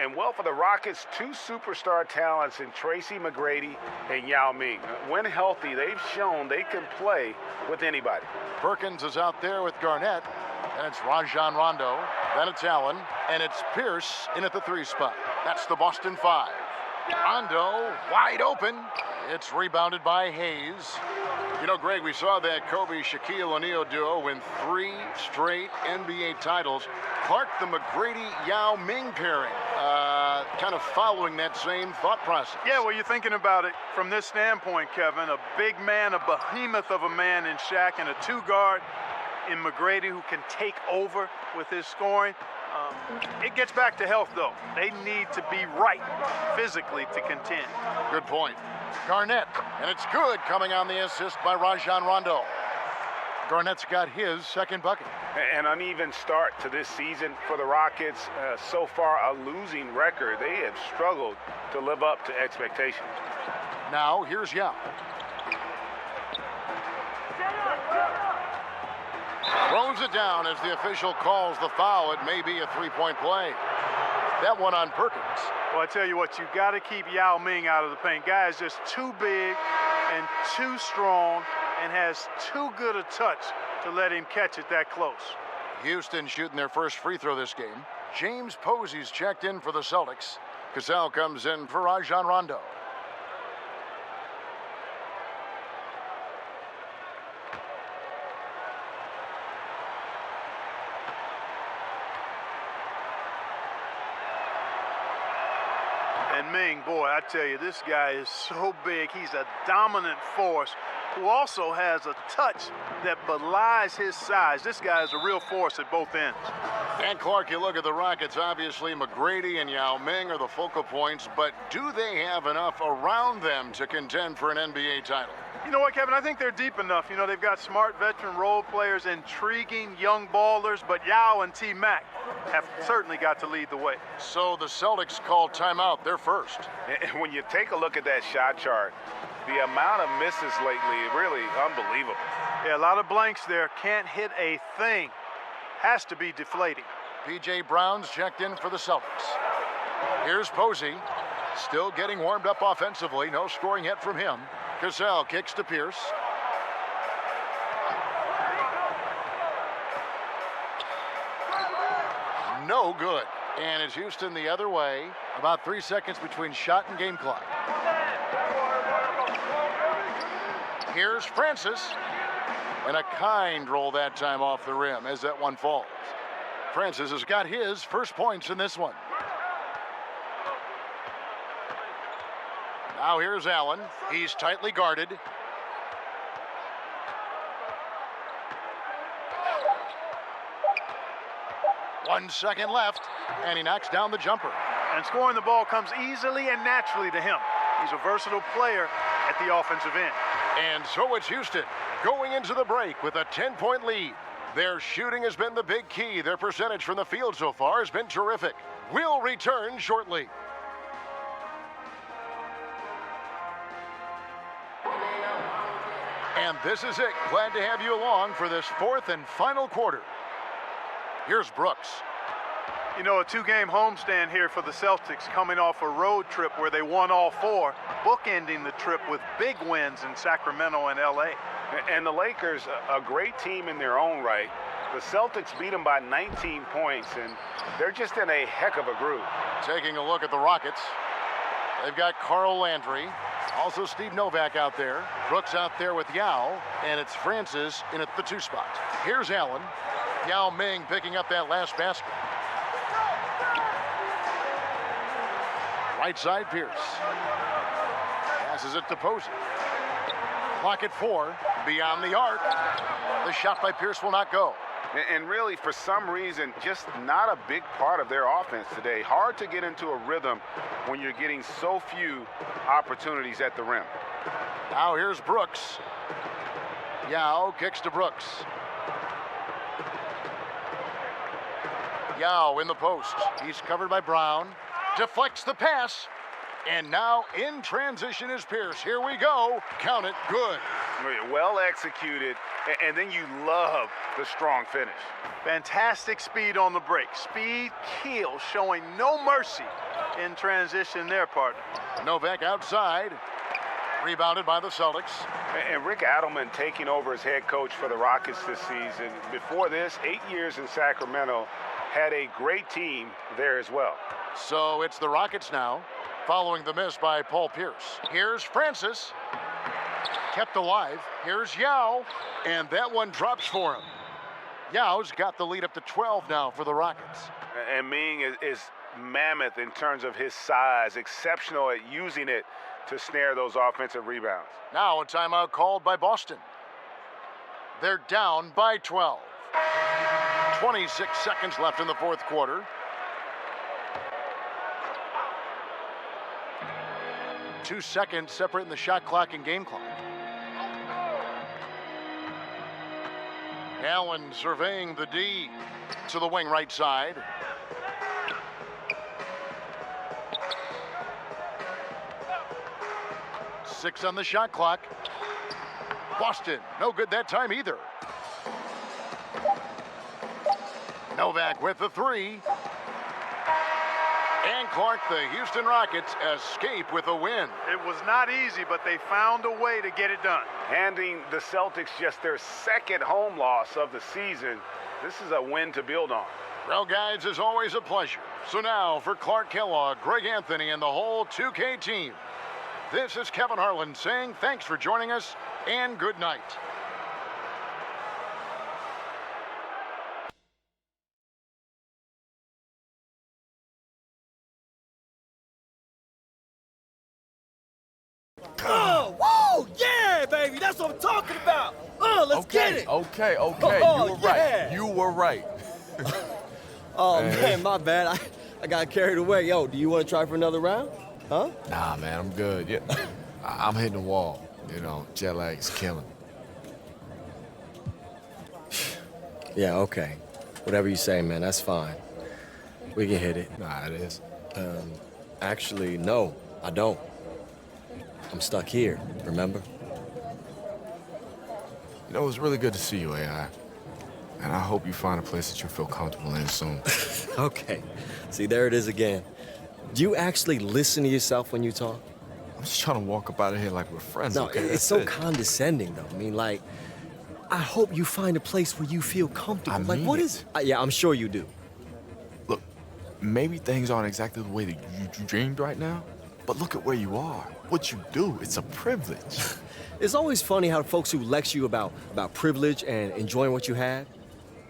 And well, for the Rockets, 2 superstar talents in Tracy McGrady and Yao Ming. When healthy, they've shown they can play with anybody. Perkins is out there with Garnett, and it's Rajon Rondo, then it's Allen, and it's Pierce in at the 3 spot. That's the Boston 5. Rondo wide open. It's rebounded by Hayes. You know, Greg, we saw that Kobe-Shaquille O'Neal duo win 3 straight NBA titles. Clark, the McGrady-Yao Ming pairing, kind of following that same thought process. Yeah, well, you're thinking about it from this standpoint, Kevin. A big man, a behemoth of a man in Shaq, and a 2-guard in McGrady who can take over with his scoring. It gets back to health, though. They need to be right physically to contend. Good point. Garnett, and it's good, coming on the assist by Rajon Rondo. Garnett's got his second bucket. An uneven start to this season for the Rockets. So far, a losing record. They have struggled to live up to expectations. Now, here's Yao. Throws it down as the official calls the foul. It may be a 3-point play. That one on Perkins. Well, I tell you what, you got to keep Yao Ming out of the paint. Guy is just too big and too strong and has too good a touch to let him catch it that close. Houston shooting their first free throw this game. James Posey's checked in for the Celtics. Cassell comes in for Rajon Rondo. And Ming, boy, I tell you, this guy is so big. He's a dominant force who also has a touch that belies his size. This guy is a real force at both ends. And Clark, you look at the Rockets, obviously McGrady and Yao Ming are the focal points, but do they have enough around them to contend for an NBA title? You know what, Kevin? I think they're deep enough. You know, they've got smart veteran role players, intriguing young ballers, but Yao and T-Mac have certainly got to lead the way. So the Celtics call timeout. They're first. And when you take a look at that shot chart, the amount of misses lately, really unbelievable. Yeah, a lot of blanks there. Can't hit a thing. Has to be deflating. P.J. Brown's checked in for the Celtics. Here's Posey, still getting warmed up offensively. No scoring yet from him. Cassell kicks to Pierce. No good. And it's Houston the other way. About 3 seconds between shot and game clock. Here's Francis. And a kind roll that time off the rim as that one falls. Francis has got his first points in this one. Now here's Allen. He's tightly guarded. One second left, and he knocks down the jumper. And scoring the ball comes easily and naturally to him. He's a versatile player at the offensive end. And so it's Houston going into the break with a 10-point lead. Their shooting has been the big key. Their percentage from the field so far has been terrific. We'll return shortly. And this is it. Glad to have you along for this fourth and final quarter. Here's Brooks. You know, a 2-game homestand here for the Celtics, coming off a road trip where they won all 4, bookending the trip with big wins in Sacramento and L.A. And the Lakers, a great team in their own right. The Celtics beat them by 19 points, and they're just in a heck of a groove. Taking a look at the Rockets, they've got Carl Landry, also Steve Novak out there, Brooks out there with Yao, and it's Francis in at the 2 spot. Here's Allen. Yao Ming picking up that last basket. Right side, Pierce. Passes it to Posey. Clock at 4. Beyond the arc. The shot by Pierce will not go. And really, for some reason, just not a big part of their offense today. Hard to get into a rhythm when you're getting so few opportunities at the rim. Now here's Brooks. Yao kicks to Brooks. Yao in the post. He's covered by Brown. Deflects the pass. And now in transition is Pierce. Here we go. Count it. Good. Well executed. And then you love the strong finish. Fantastic speed on the break. Speed kill, showing no mercy in transition there, partner. Novak outside. Rebounded by the Celtics. And Rick Adelman taking over as head coach for the Rockets this season. Before this, 8 years in Sacramento, had a great team there as well. So it's the Rockets now, following the miss by Paul Pierce. Here's Francis. Kept alive. Here's Yao. And that one drops for him. Yao's got the lead up to 12 now for the Rockets. And Ming is mammoth in terms of his size, exceptional at using it to snare those offensive rebounds. Now a timeout called by Boston. They're down by 12. 26 seconds left in the fourth quarter. 2 seconds separating the shot clock and game clock. Allen surveying the D to the wing right side. Six on the shot clock. Boston, no good that time either. Novak with the three. And Clark, the Houston Rockets escape with a win. It was not easy, but they found a way to get it done. Handing the Celtics just their second home loss of the season. This is a win to build on. Well, guys, it's always a pleasure. So now for Clark Kellogg, Greg Anthony, and the whole 2K team, this is Kevin Harlan saying thanks for joining us and good night. Oh, whoa, yeah, baby, that's what I'm talking about. Oh, let's get it. Okay. Oh, You were yeah. right. You were right. Oh, man, my bad. I got carried away. Yo, do you want to try for another round? Huh? Nah, man, I'm good. Yeah, I'm hitting the wall. You know, jet lag's killing. Yeah, okay. Whatever you say, man, that's fine. We can hit it. Nah, it is. Actually, no, I don't. I'm stuck here, remember? You know, it was really good to see you, AI. And I hope you find a place that you feel comfortable in soon. Okay. See, there it is again. Do you actually listen to yourself when you talk? I'm just trying to walk up out of here like we're friends, No, okay? it's That's so it. condescending, though. I mean, like, I hope you find a place where you feel comfortable. I Like, mean what is it? Yeah, I'm sure you do. Look, maybe things aren't exactly the way that you dreamed right now, but look at where you are. What you do, it's a privilege. It's always funny how folks who lecture you about privilege and enjoying what you have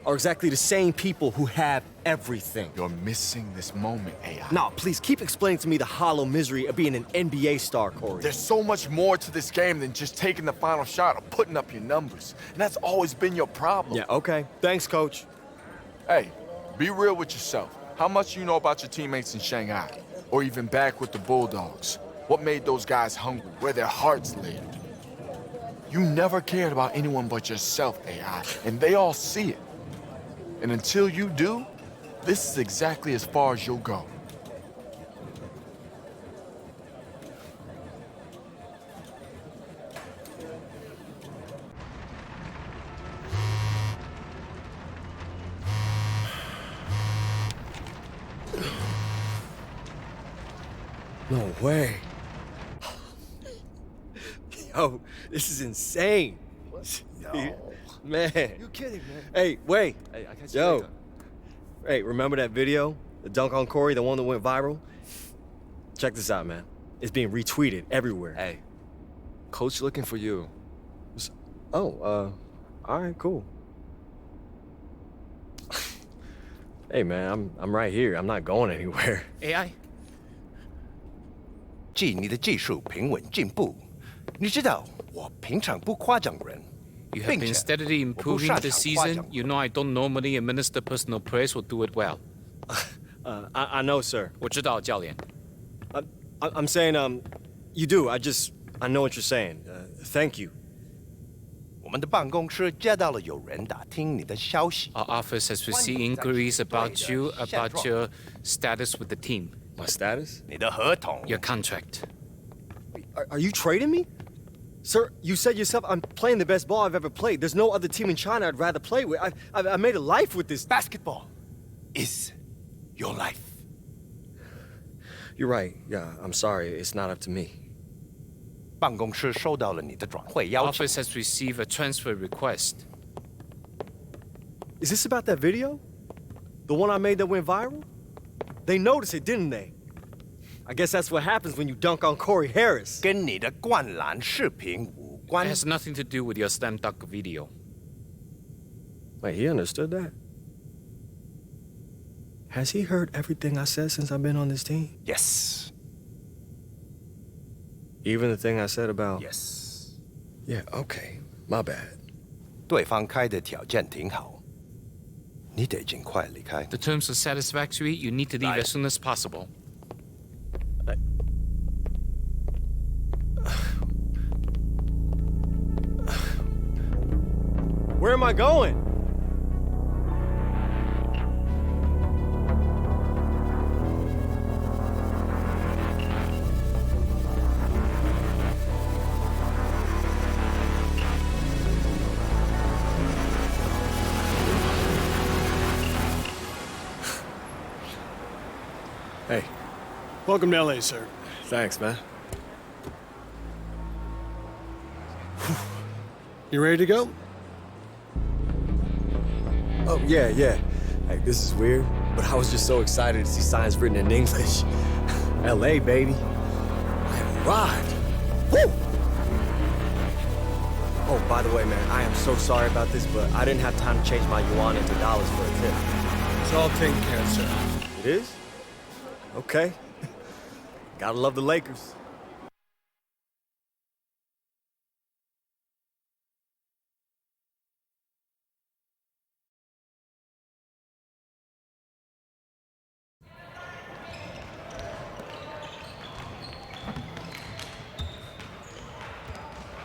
are exactly the same people who have everything. You're missing this moment, AI. No, please keep explaining to me the hollow misery of being an NBA star, Corey. There's so much more to this game than just taking the final shot or putting up your numbers. And that's always been your problem. Yeah, okay. Thanks, coach. Hey, be real with yourself. How much you know about your teammates in Shanghai? Or even back with the Bulldogs? What made those guys hungry? Where their hearts lived? You never cared about anyone but yourself, AI, and they all see it. And until you do, this is exactly as far as you'll go. No way. Yo, this is insane. Man. You kidding, man? Hey, wait. Hey, I catch you Yo. later. Hey, remember that video? The dunk on Corey, the one that went viral? Check this out, man. It's being retweeted everywhere. Hey, coach looking for you. Oh, all right, cool. Hey, man, I'm right here. I'm not going anywhere. AI，即你的技术平稳进步，你知道我平常不夸奖人， You have 并 been 且 steadily 我不 improving 擅 this 长夸 season. 奖。 You know I don't normally administer personal praise or do it well. I know, sir. 我知道，教练。 I'm saying, you do. I know what you're saying. Thank you. 我们的办公室接到了有人打听你的消息， Our office has received inquiries about you, about your status with the team, My status? 你的合同。 your contract. Are you trading me? Sir, you said yourself I'm playing the best ball I've ever played. There's no other team in China I'd rather play with. I made a life with this. Basketball is your life. You're right. Yeah, I'm sorry. It's not up to me. 办公室收到了你的转会邀请。 Office has received a transfer request. Is this about that video? The one I made that went viral? They noticed it, didn't they? I guess that's what happens when you dunk on Corey Harris. 跟你的灌篮视频无 It 关。 has nothing to do with your slam dunk video. Wait, he understood that? Has he heard everything I said since I've been on this team? Yes, Even the thing I said about... yes. Yeah, okay. My bad. 对方开的条件挺好，你得尽快离开。 The terms are satisfactory. You need to leave as soon as possible. Where am I going? Hey, Welcome to LA, sir. thanks, man. You ready to go? Oh, yeah. Hey, this is weird, but I was just so excited to see signs written in English. LA, baby. I arrived. Woo! Oh, by the way, man, I am so sorry about this, but I didn't have time to change my yuan into dollars for a tip. It's all taken care of, sir. It is? Okay. Gotta love the Lakers.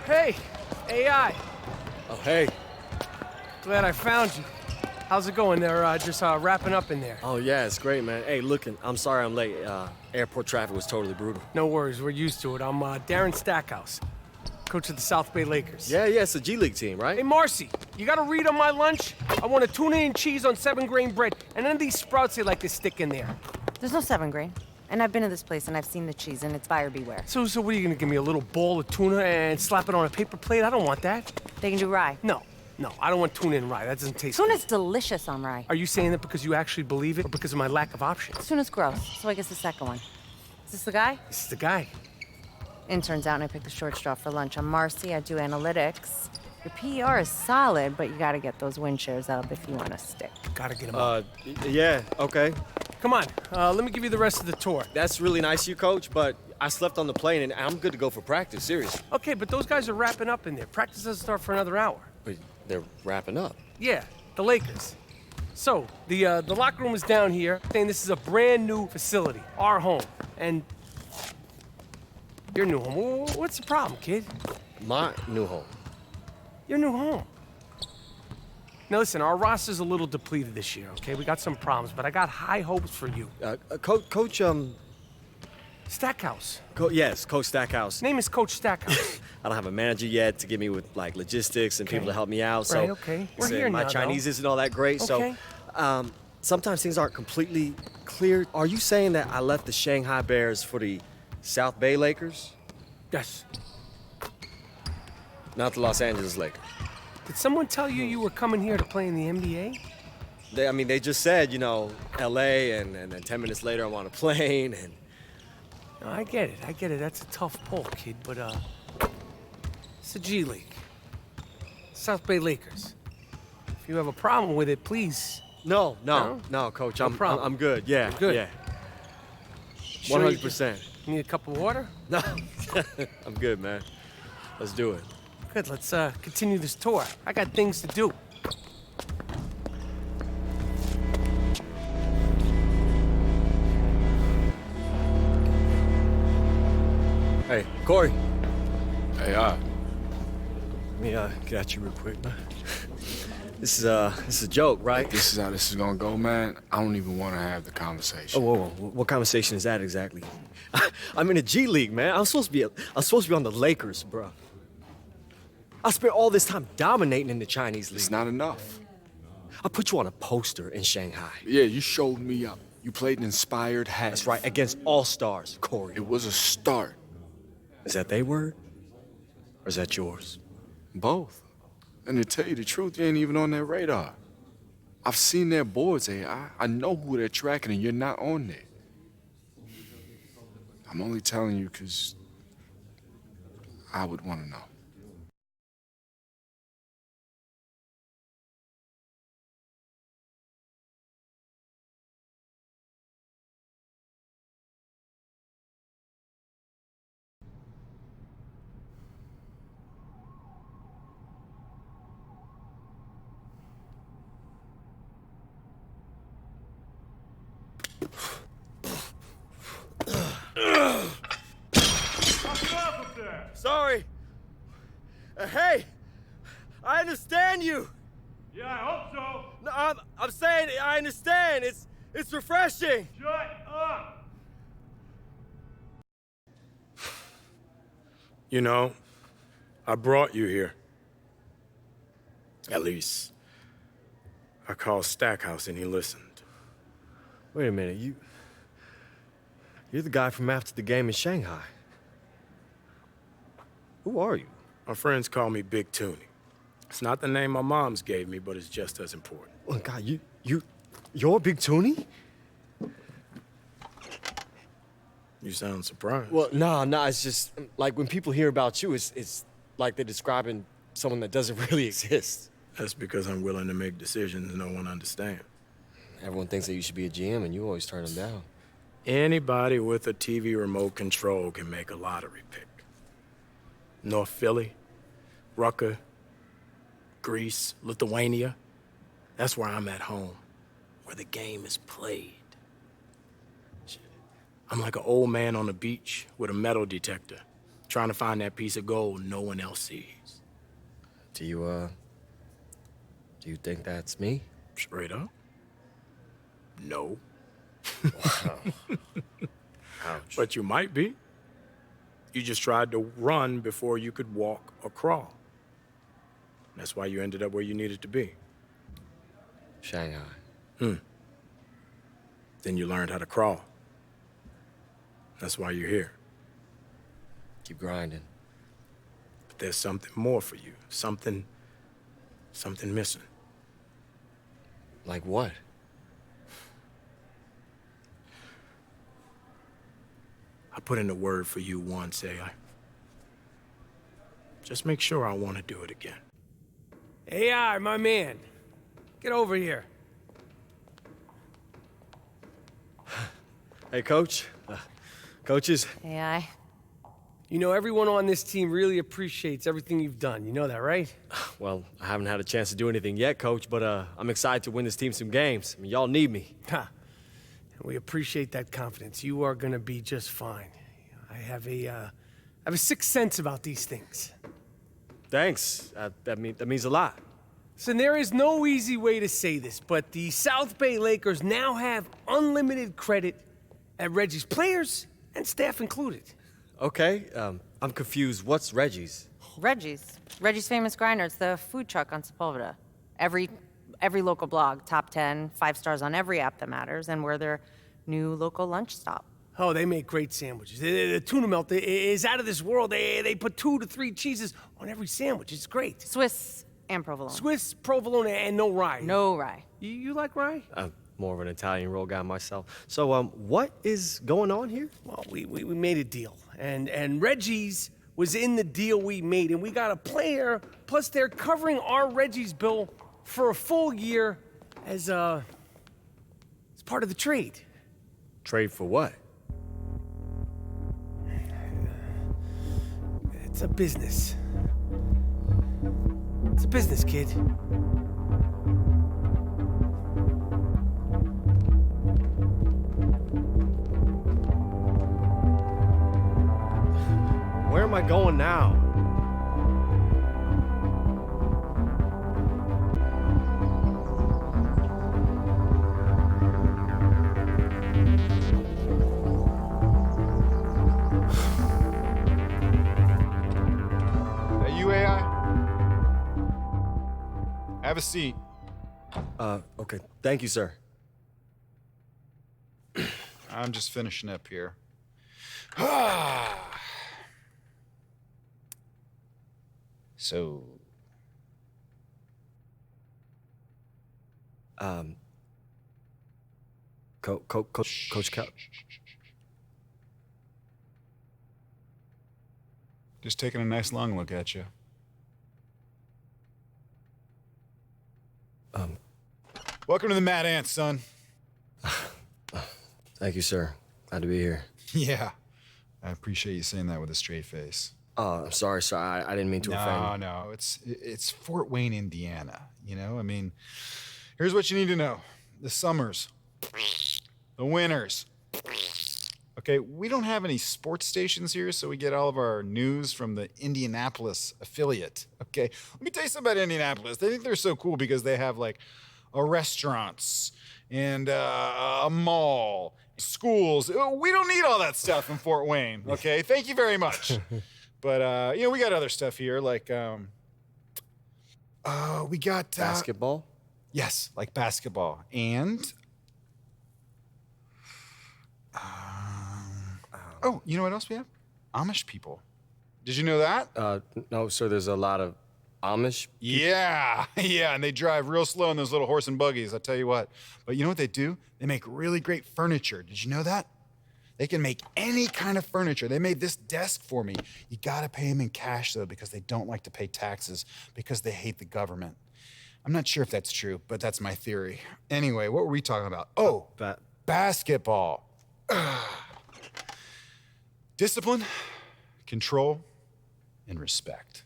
Hey, AI. Oh, hey. Glad I found you. How's it going? They're just wrapping up in there. Oh, yeah, it's great, man. Hey, look, I'm sorry I'm late. Airport traffic was totally brutal. No worries, we're used to it. I'm Darren Stackhouse, coach of the South Bay Lakers. Yeah, it's a G League team, right? Hey, Marcy, you got a read on my lunch? I want a tuna and cheese on 7-grain bread, and then these sprouts they like to stick in there. There's no 7-grain. And I've been to this place and I've seen the cheese and it's buyer beware. So what are you gonna give me, a little bowl of tuna and slap it on a paper plate? I don't want that. They can do rye. No, I don't want tuna and rye. That doesn't taste Tuna's good. delicious on rye. Are you saying that because you actually believe it or because of my lack of options? Tuna's gross, so I guess the second one. Is this the guy? This is the guy. Intern's out and I picked the short straw for lunch. I'm Marcy, I do analytics. Your PER is solid, but you gotta get those wind shares up if you want to stick. Gotta get him up. Yeah, okay. Come on, let me give you the rest of the tour. That's really nice of you, Coach, but I slept on the plane and I'm good to go for practice, seriously. Okay, but those guys are wrapping up in there. Practice doesn't start for another hour. But they're wrapping up. Yeah, the Lakers. So, the locker room is down here, saying this is a brand new facility, our home. And your new home. What's the problem, kid? My new home. Your new home. Now listen, our roster's a little depleted this year, okay? We got some problems, but I got high hopes for you. Coach, Stackhouse. yes, Coach Stackhouse. Name is Coach Stackhouse. I don't have a manager yet to give me with like logistics and people to help me out. So Right, okay. We're listen, here my now, Chinese though. isn't all that great. Okay. So sometimes things aren't completely clear. Are you saying that I left the Shanghai Bears for the South Bay Lakers? Yes. Not the Los Angeles Lakers. Did someone tell you you were coming here to play in the NBA? They just said, LA, and then 10 minutes later I'm on a plane, and... No, I get it. That's a tough pull, kid, but, it's the G League. South Bay Lakers. If you have a problem with it, please. No, Coach, No problem. I'm good, yeah. Good. Yeah. Sure you 100%. Need a cup of water? No, I'm good, man. Let's do it. Good, let's continue this tour. I got things to do. Hey, Corey. Hey, Let me get at you real quick, man. This is a joke, right? this is how this is gonna go, man. I don't even want to have the conversation. Oh, whoa. What conversation is that exactly? I'm in the G League, man. I'm supposed to be on the Lakers, bro. I spent all this time dominating in the Chinese league. It's not enough. I put you on a poster in Shanghai. Yeah, you showed me up. You played an inspired half. That's right, against all-stars, Corey. It was a start. Is that their word? Or is that yours? Both. And to tell you the truth, you ain't even on their radar. I've seen their boards, AI. I know who they're tracking, and you're not on there. I'm only telling you because I would want to know. Sorry. Hey, I understand you. Yeah, I hope so. No, I'm saying I understand. It's refreshing. Shut up. You know, I brought you here. At least, I called Stackhouse and he listened. Wait a minute, you're the guy from after the game in Shanghai. Who are you? My friends call me Big Toonie. It's not the name my mom's gave me, but it's just as important. Oh, God, you're Big Toonie? You sound surprised. Well, no, it's just, like, when people hear about you, it's like they're describing someone that doesn't really exist. That's because I'm willing to make decisions no one understands. Everyone thinks that you should be a GM, and you always turn them down. Anybody with a TV remote control can make a lottery pick. North Philly, Rucker, Greece, Lithuania. That's where I'm at home, where the game is played. I'm like an old man on the beach with a metal detector, trying to find that piece of gold no one else sees. Do you think that's me? Straight up? No. Wow. Ouch. But you might be. You just tried to run before you could walk or crawl. That's why you ended up where you needed to be. Shanghai. Then you learned how to crawl. That's why you're here. Keep grinding. But there's something more for you. Something missing. Like what? I put in a word for you once, AI. Just make sure I want to do it again. AI, my man. Get over here. Hey, Coach. Coaches. AI. You know, everyone on this team really appreciates everything you've done. You know that, right? Well, I haven't had a chance to do anything yet, Coach, but I'm excited to win this team some games. I mean, y'all need me. Ha. We appreciate that confidence. You are gonna be just fine. I have a sixth sense about these things. Thanks. That means a lot. So there is no easy way to say this, but the South Bay Lakers now have unlimited credit at Reggie's, players and staff included. Okay, I'm confused. What's Reggie's? Reggie's Famous Grinder. It's the food truck on Sepulveda. Every local blog, top 10, 5 stars on every app that matters, and we're their new local lunch stop. Oh, they make great sandwiches. The tuna melt is out of this world. They put 2 to 3 cheeses on every sandwich. It's great. Swiss and provolone. Swiss, provolone, and no rye. No rye. You like rye? I'm more of an Italian roll guy myself. So, what is going on here? Well, we made a deal, and Reggie's was in the deal we made, and we got a player, plus they're covering our Reggie's bill for a full year as part of the trade. Trade for what? It's a business. It's a business, kid. Where am I going now? Hey, you AI? Have a seat. Okay. Thank you, sir. I'm just finishing up here. So, Coach Cal. just taking a nice long look at you. Welcome to the Mad Ants, son. Thank you, sir. Glad to be here. Yeah, I appreciate you saying that with a straight face. Oh, I'm sorry, sir. I didn't mean to offend. No, it's Fort Wayne, Indiana. You know, I mean, here's what you need to know: the summers, the winters. Okay, we don't have any sports stations here, so we get all of our news from the Indianapolis affiliate. Okay, let me tell you something about Indianapolis. They think they're so cool because they have like a restaurants and a mall, schools. We don't need all that stuff in Fort Wayne. Okay, thank you very much. But you know, we got other stuff here, like we got Basketball? Yes, like basketball. And oh, you know what else we have? Amish people. Did you know that? No, sir, there's a lot of Amish? Yeah, and they drive real slow in those little horse and buggies, I tell you what. But you know what they do? They make really great furniture. Did you know that? They can make any kind of furniture. They made this desk for me. You gotta pay them in cash, though, because they don't like to pay taxes because they hate the government. I'm not sure if that's true, but that's my theory. Anyway, what were we talking about? Oh, basketball. Discipline, control, and respect.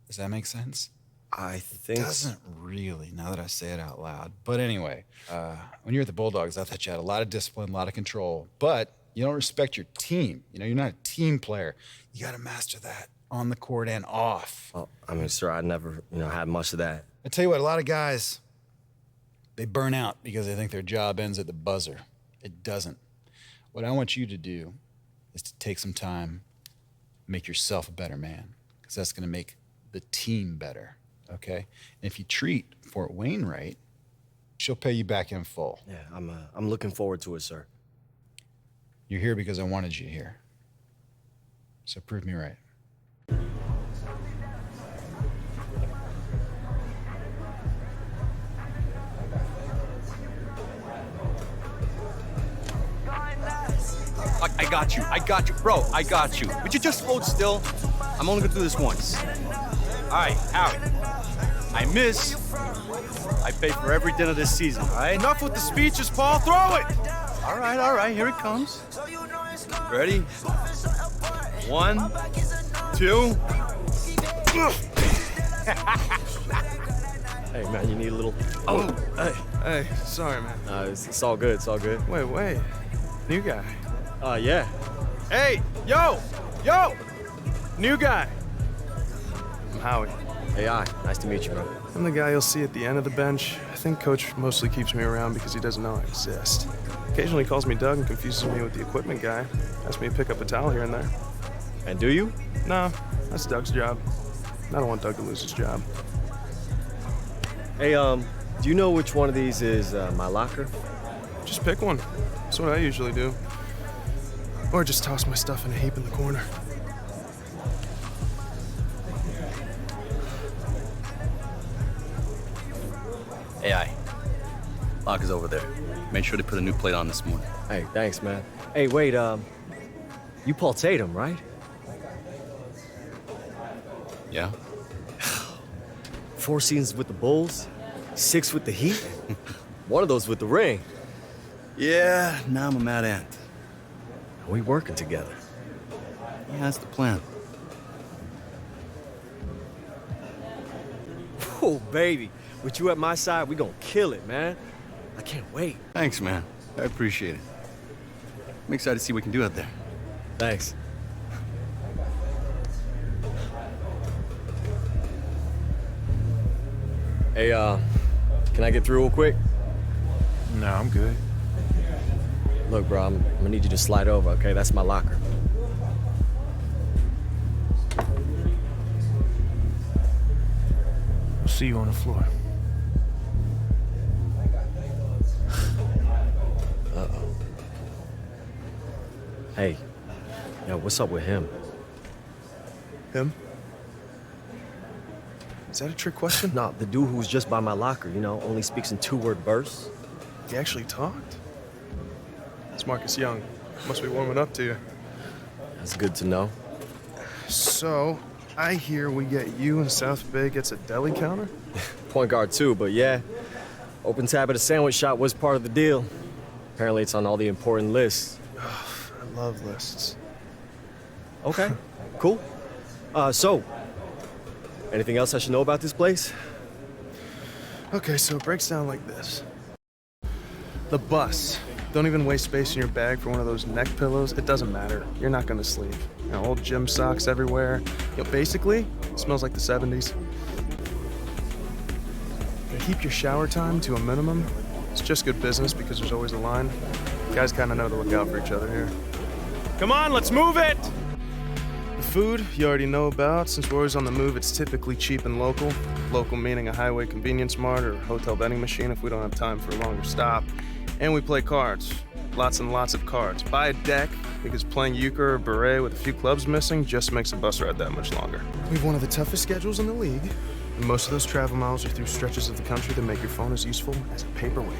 Does that make sense? I think it doesn't really, now that I say it out loud. But anyway, when you're at the Bulldogs, I thought you had a lot of discipline, a lot of control, but you don't respect your team. You know, you're not a team player. You got to master that on the court and off. Well, I mean, sir, I never, had much of that. I tell you what, a lot of guys, they burn out because they think their job ends at the buzzer. It doesn't. What I want you to do is to take some time, make yourself a better man, because that's going to make the team better, okay? And if you treat Fort Wayne right, she'll pay you back in full. Yeah, I'm looking forward to it, sir. You're here because I wanted you here. So prove me right. I got you. Bro, I got you. Would you just hold still? I'm only gonna do this once. All right, Howie. I miss. I pay for every dinner this season, all right? Enough with the speeches, Paul. Throw it! All right, here it comes. Ready? 1, 2. Hey, man, you need a little... Oh, hey, sorry, man. It's all good, it's all good. Wait. New guy. Yeah. Hey, yo! New guy. I'm Howie. Hey, nice to meet you, bro. I'm the guy you'll see at the end of the bench. I think Coach mostly keeps me around because he doesn't know I exist. Occasionally calls me Doug and confuses me with the equipment guy. Asks me to pick up a towel here and there. And do you? No, that's Doug's job. I don't want Doug to lose his job. Hey, do you know which one of these is my locker? Just pick one. That's what I usually do. Or just toss my stuff in a heap in the corner. AI. Locker's over there. Made sure to put a new plate on this morning. Hey, thanks, man. Hey, wait, you Paul Tatum, right? Yeah? 4 seasons with the Bulls, 6 with the Heat, one of those with the ring. Yeah, now I'm a Mad Ant. We working together. Yeah, that's the plan. Oh, baby. With you at my side, we gonna kill it, man. I can't wait. Thanks, man. I appreciate it. I'm excited to see what we can do out there. Thanks. Hey, can I get through real quick? No, I'm good. Look, bro, I'm gonna need you to slide over, okay? That's my locker. I'll see you on the floor. Uh-oh. Hey, yo, what's up with him? Him? Is that a trick question? No, the dude who was just by my locker, you know, only speaks in two-word bursts. He actually talked? It's Marcus Young. Must be warming up to you. That's good to know. So, I hear we get you and South Bay gets a deli counter? Point guard too, but yeah. Open tab at a sandwich shop was part of the deal. Apparently it's on all the important lists. I love lists. Okay, cool. So, anything else I should know about this place? Okay, so it breaks down like this. The bus. Don't even waste space in your bag for one of those neck pillows. It doesn't matter. You're not gonna sleep. You know, old gym socks everywhere. You know, basically, it smells like the 70s. And keep your shower time to a minimum. It's just good business because there's always a line. You guys kind of know to look out for each other here. Come on, let's move it! The food you already know about. Since we're always on the move, it's typically cheap and local. Local meaning a highway convenience mart or hotel vending machine if we don't have time for a longer stop. And we play cards. Lots and lots of cards. Buy a deck, because playing euchre or beret with a few clubs missing just makes a bus ride that much longer. We have one of the toughest schedules in the league, and most of those travel miles are through stretches of the country that make your phone as useful as a paperweight.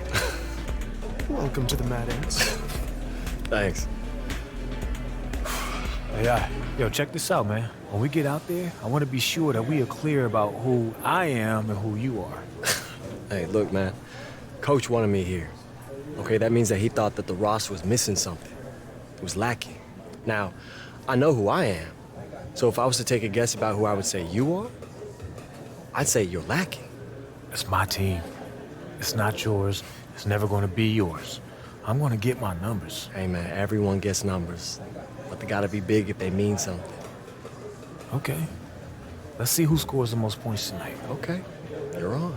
Welcome to the Mad Ants. Thanks. Hey, yo, check this out, man. When we get out there, I want to be sure that we are clear about who I am and who you are. Hey, look, man. Coach wanted me here. Okay, that means that he thought that the roster was missing something. It was lacking. Now, I know who I am. So if I was to take a guess about who I would say you are, I'd say you're lacking. It's my team. It's not yours. It's never going to be yours. I'm going to get my numbers. Hey, man, everyone gets numbers. But they gotta be big if they mean something. Okay. Let's see who scores the most points tonight. Okay, you're on.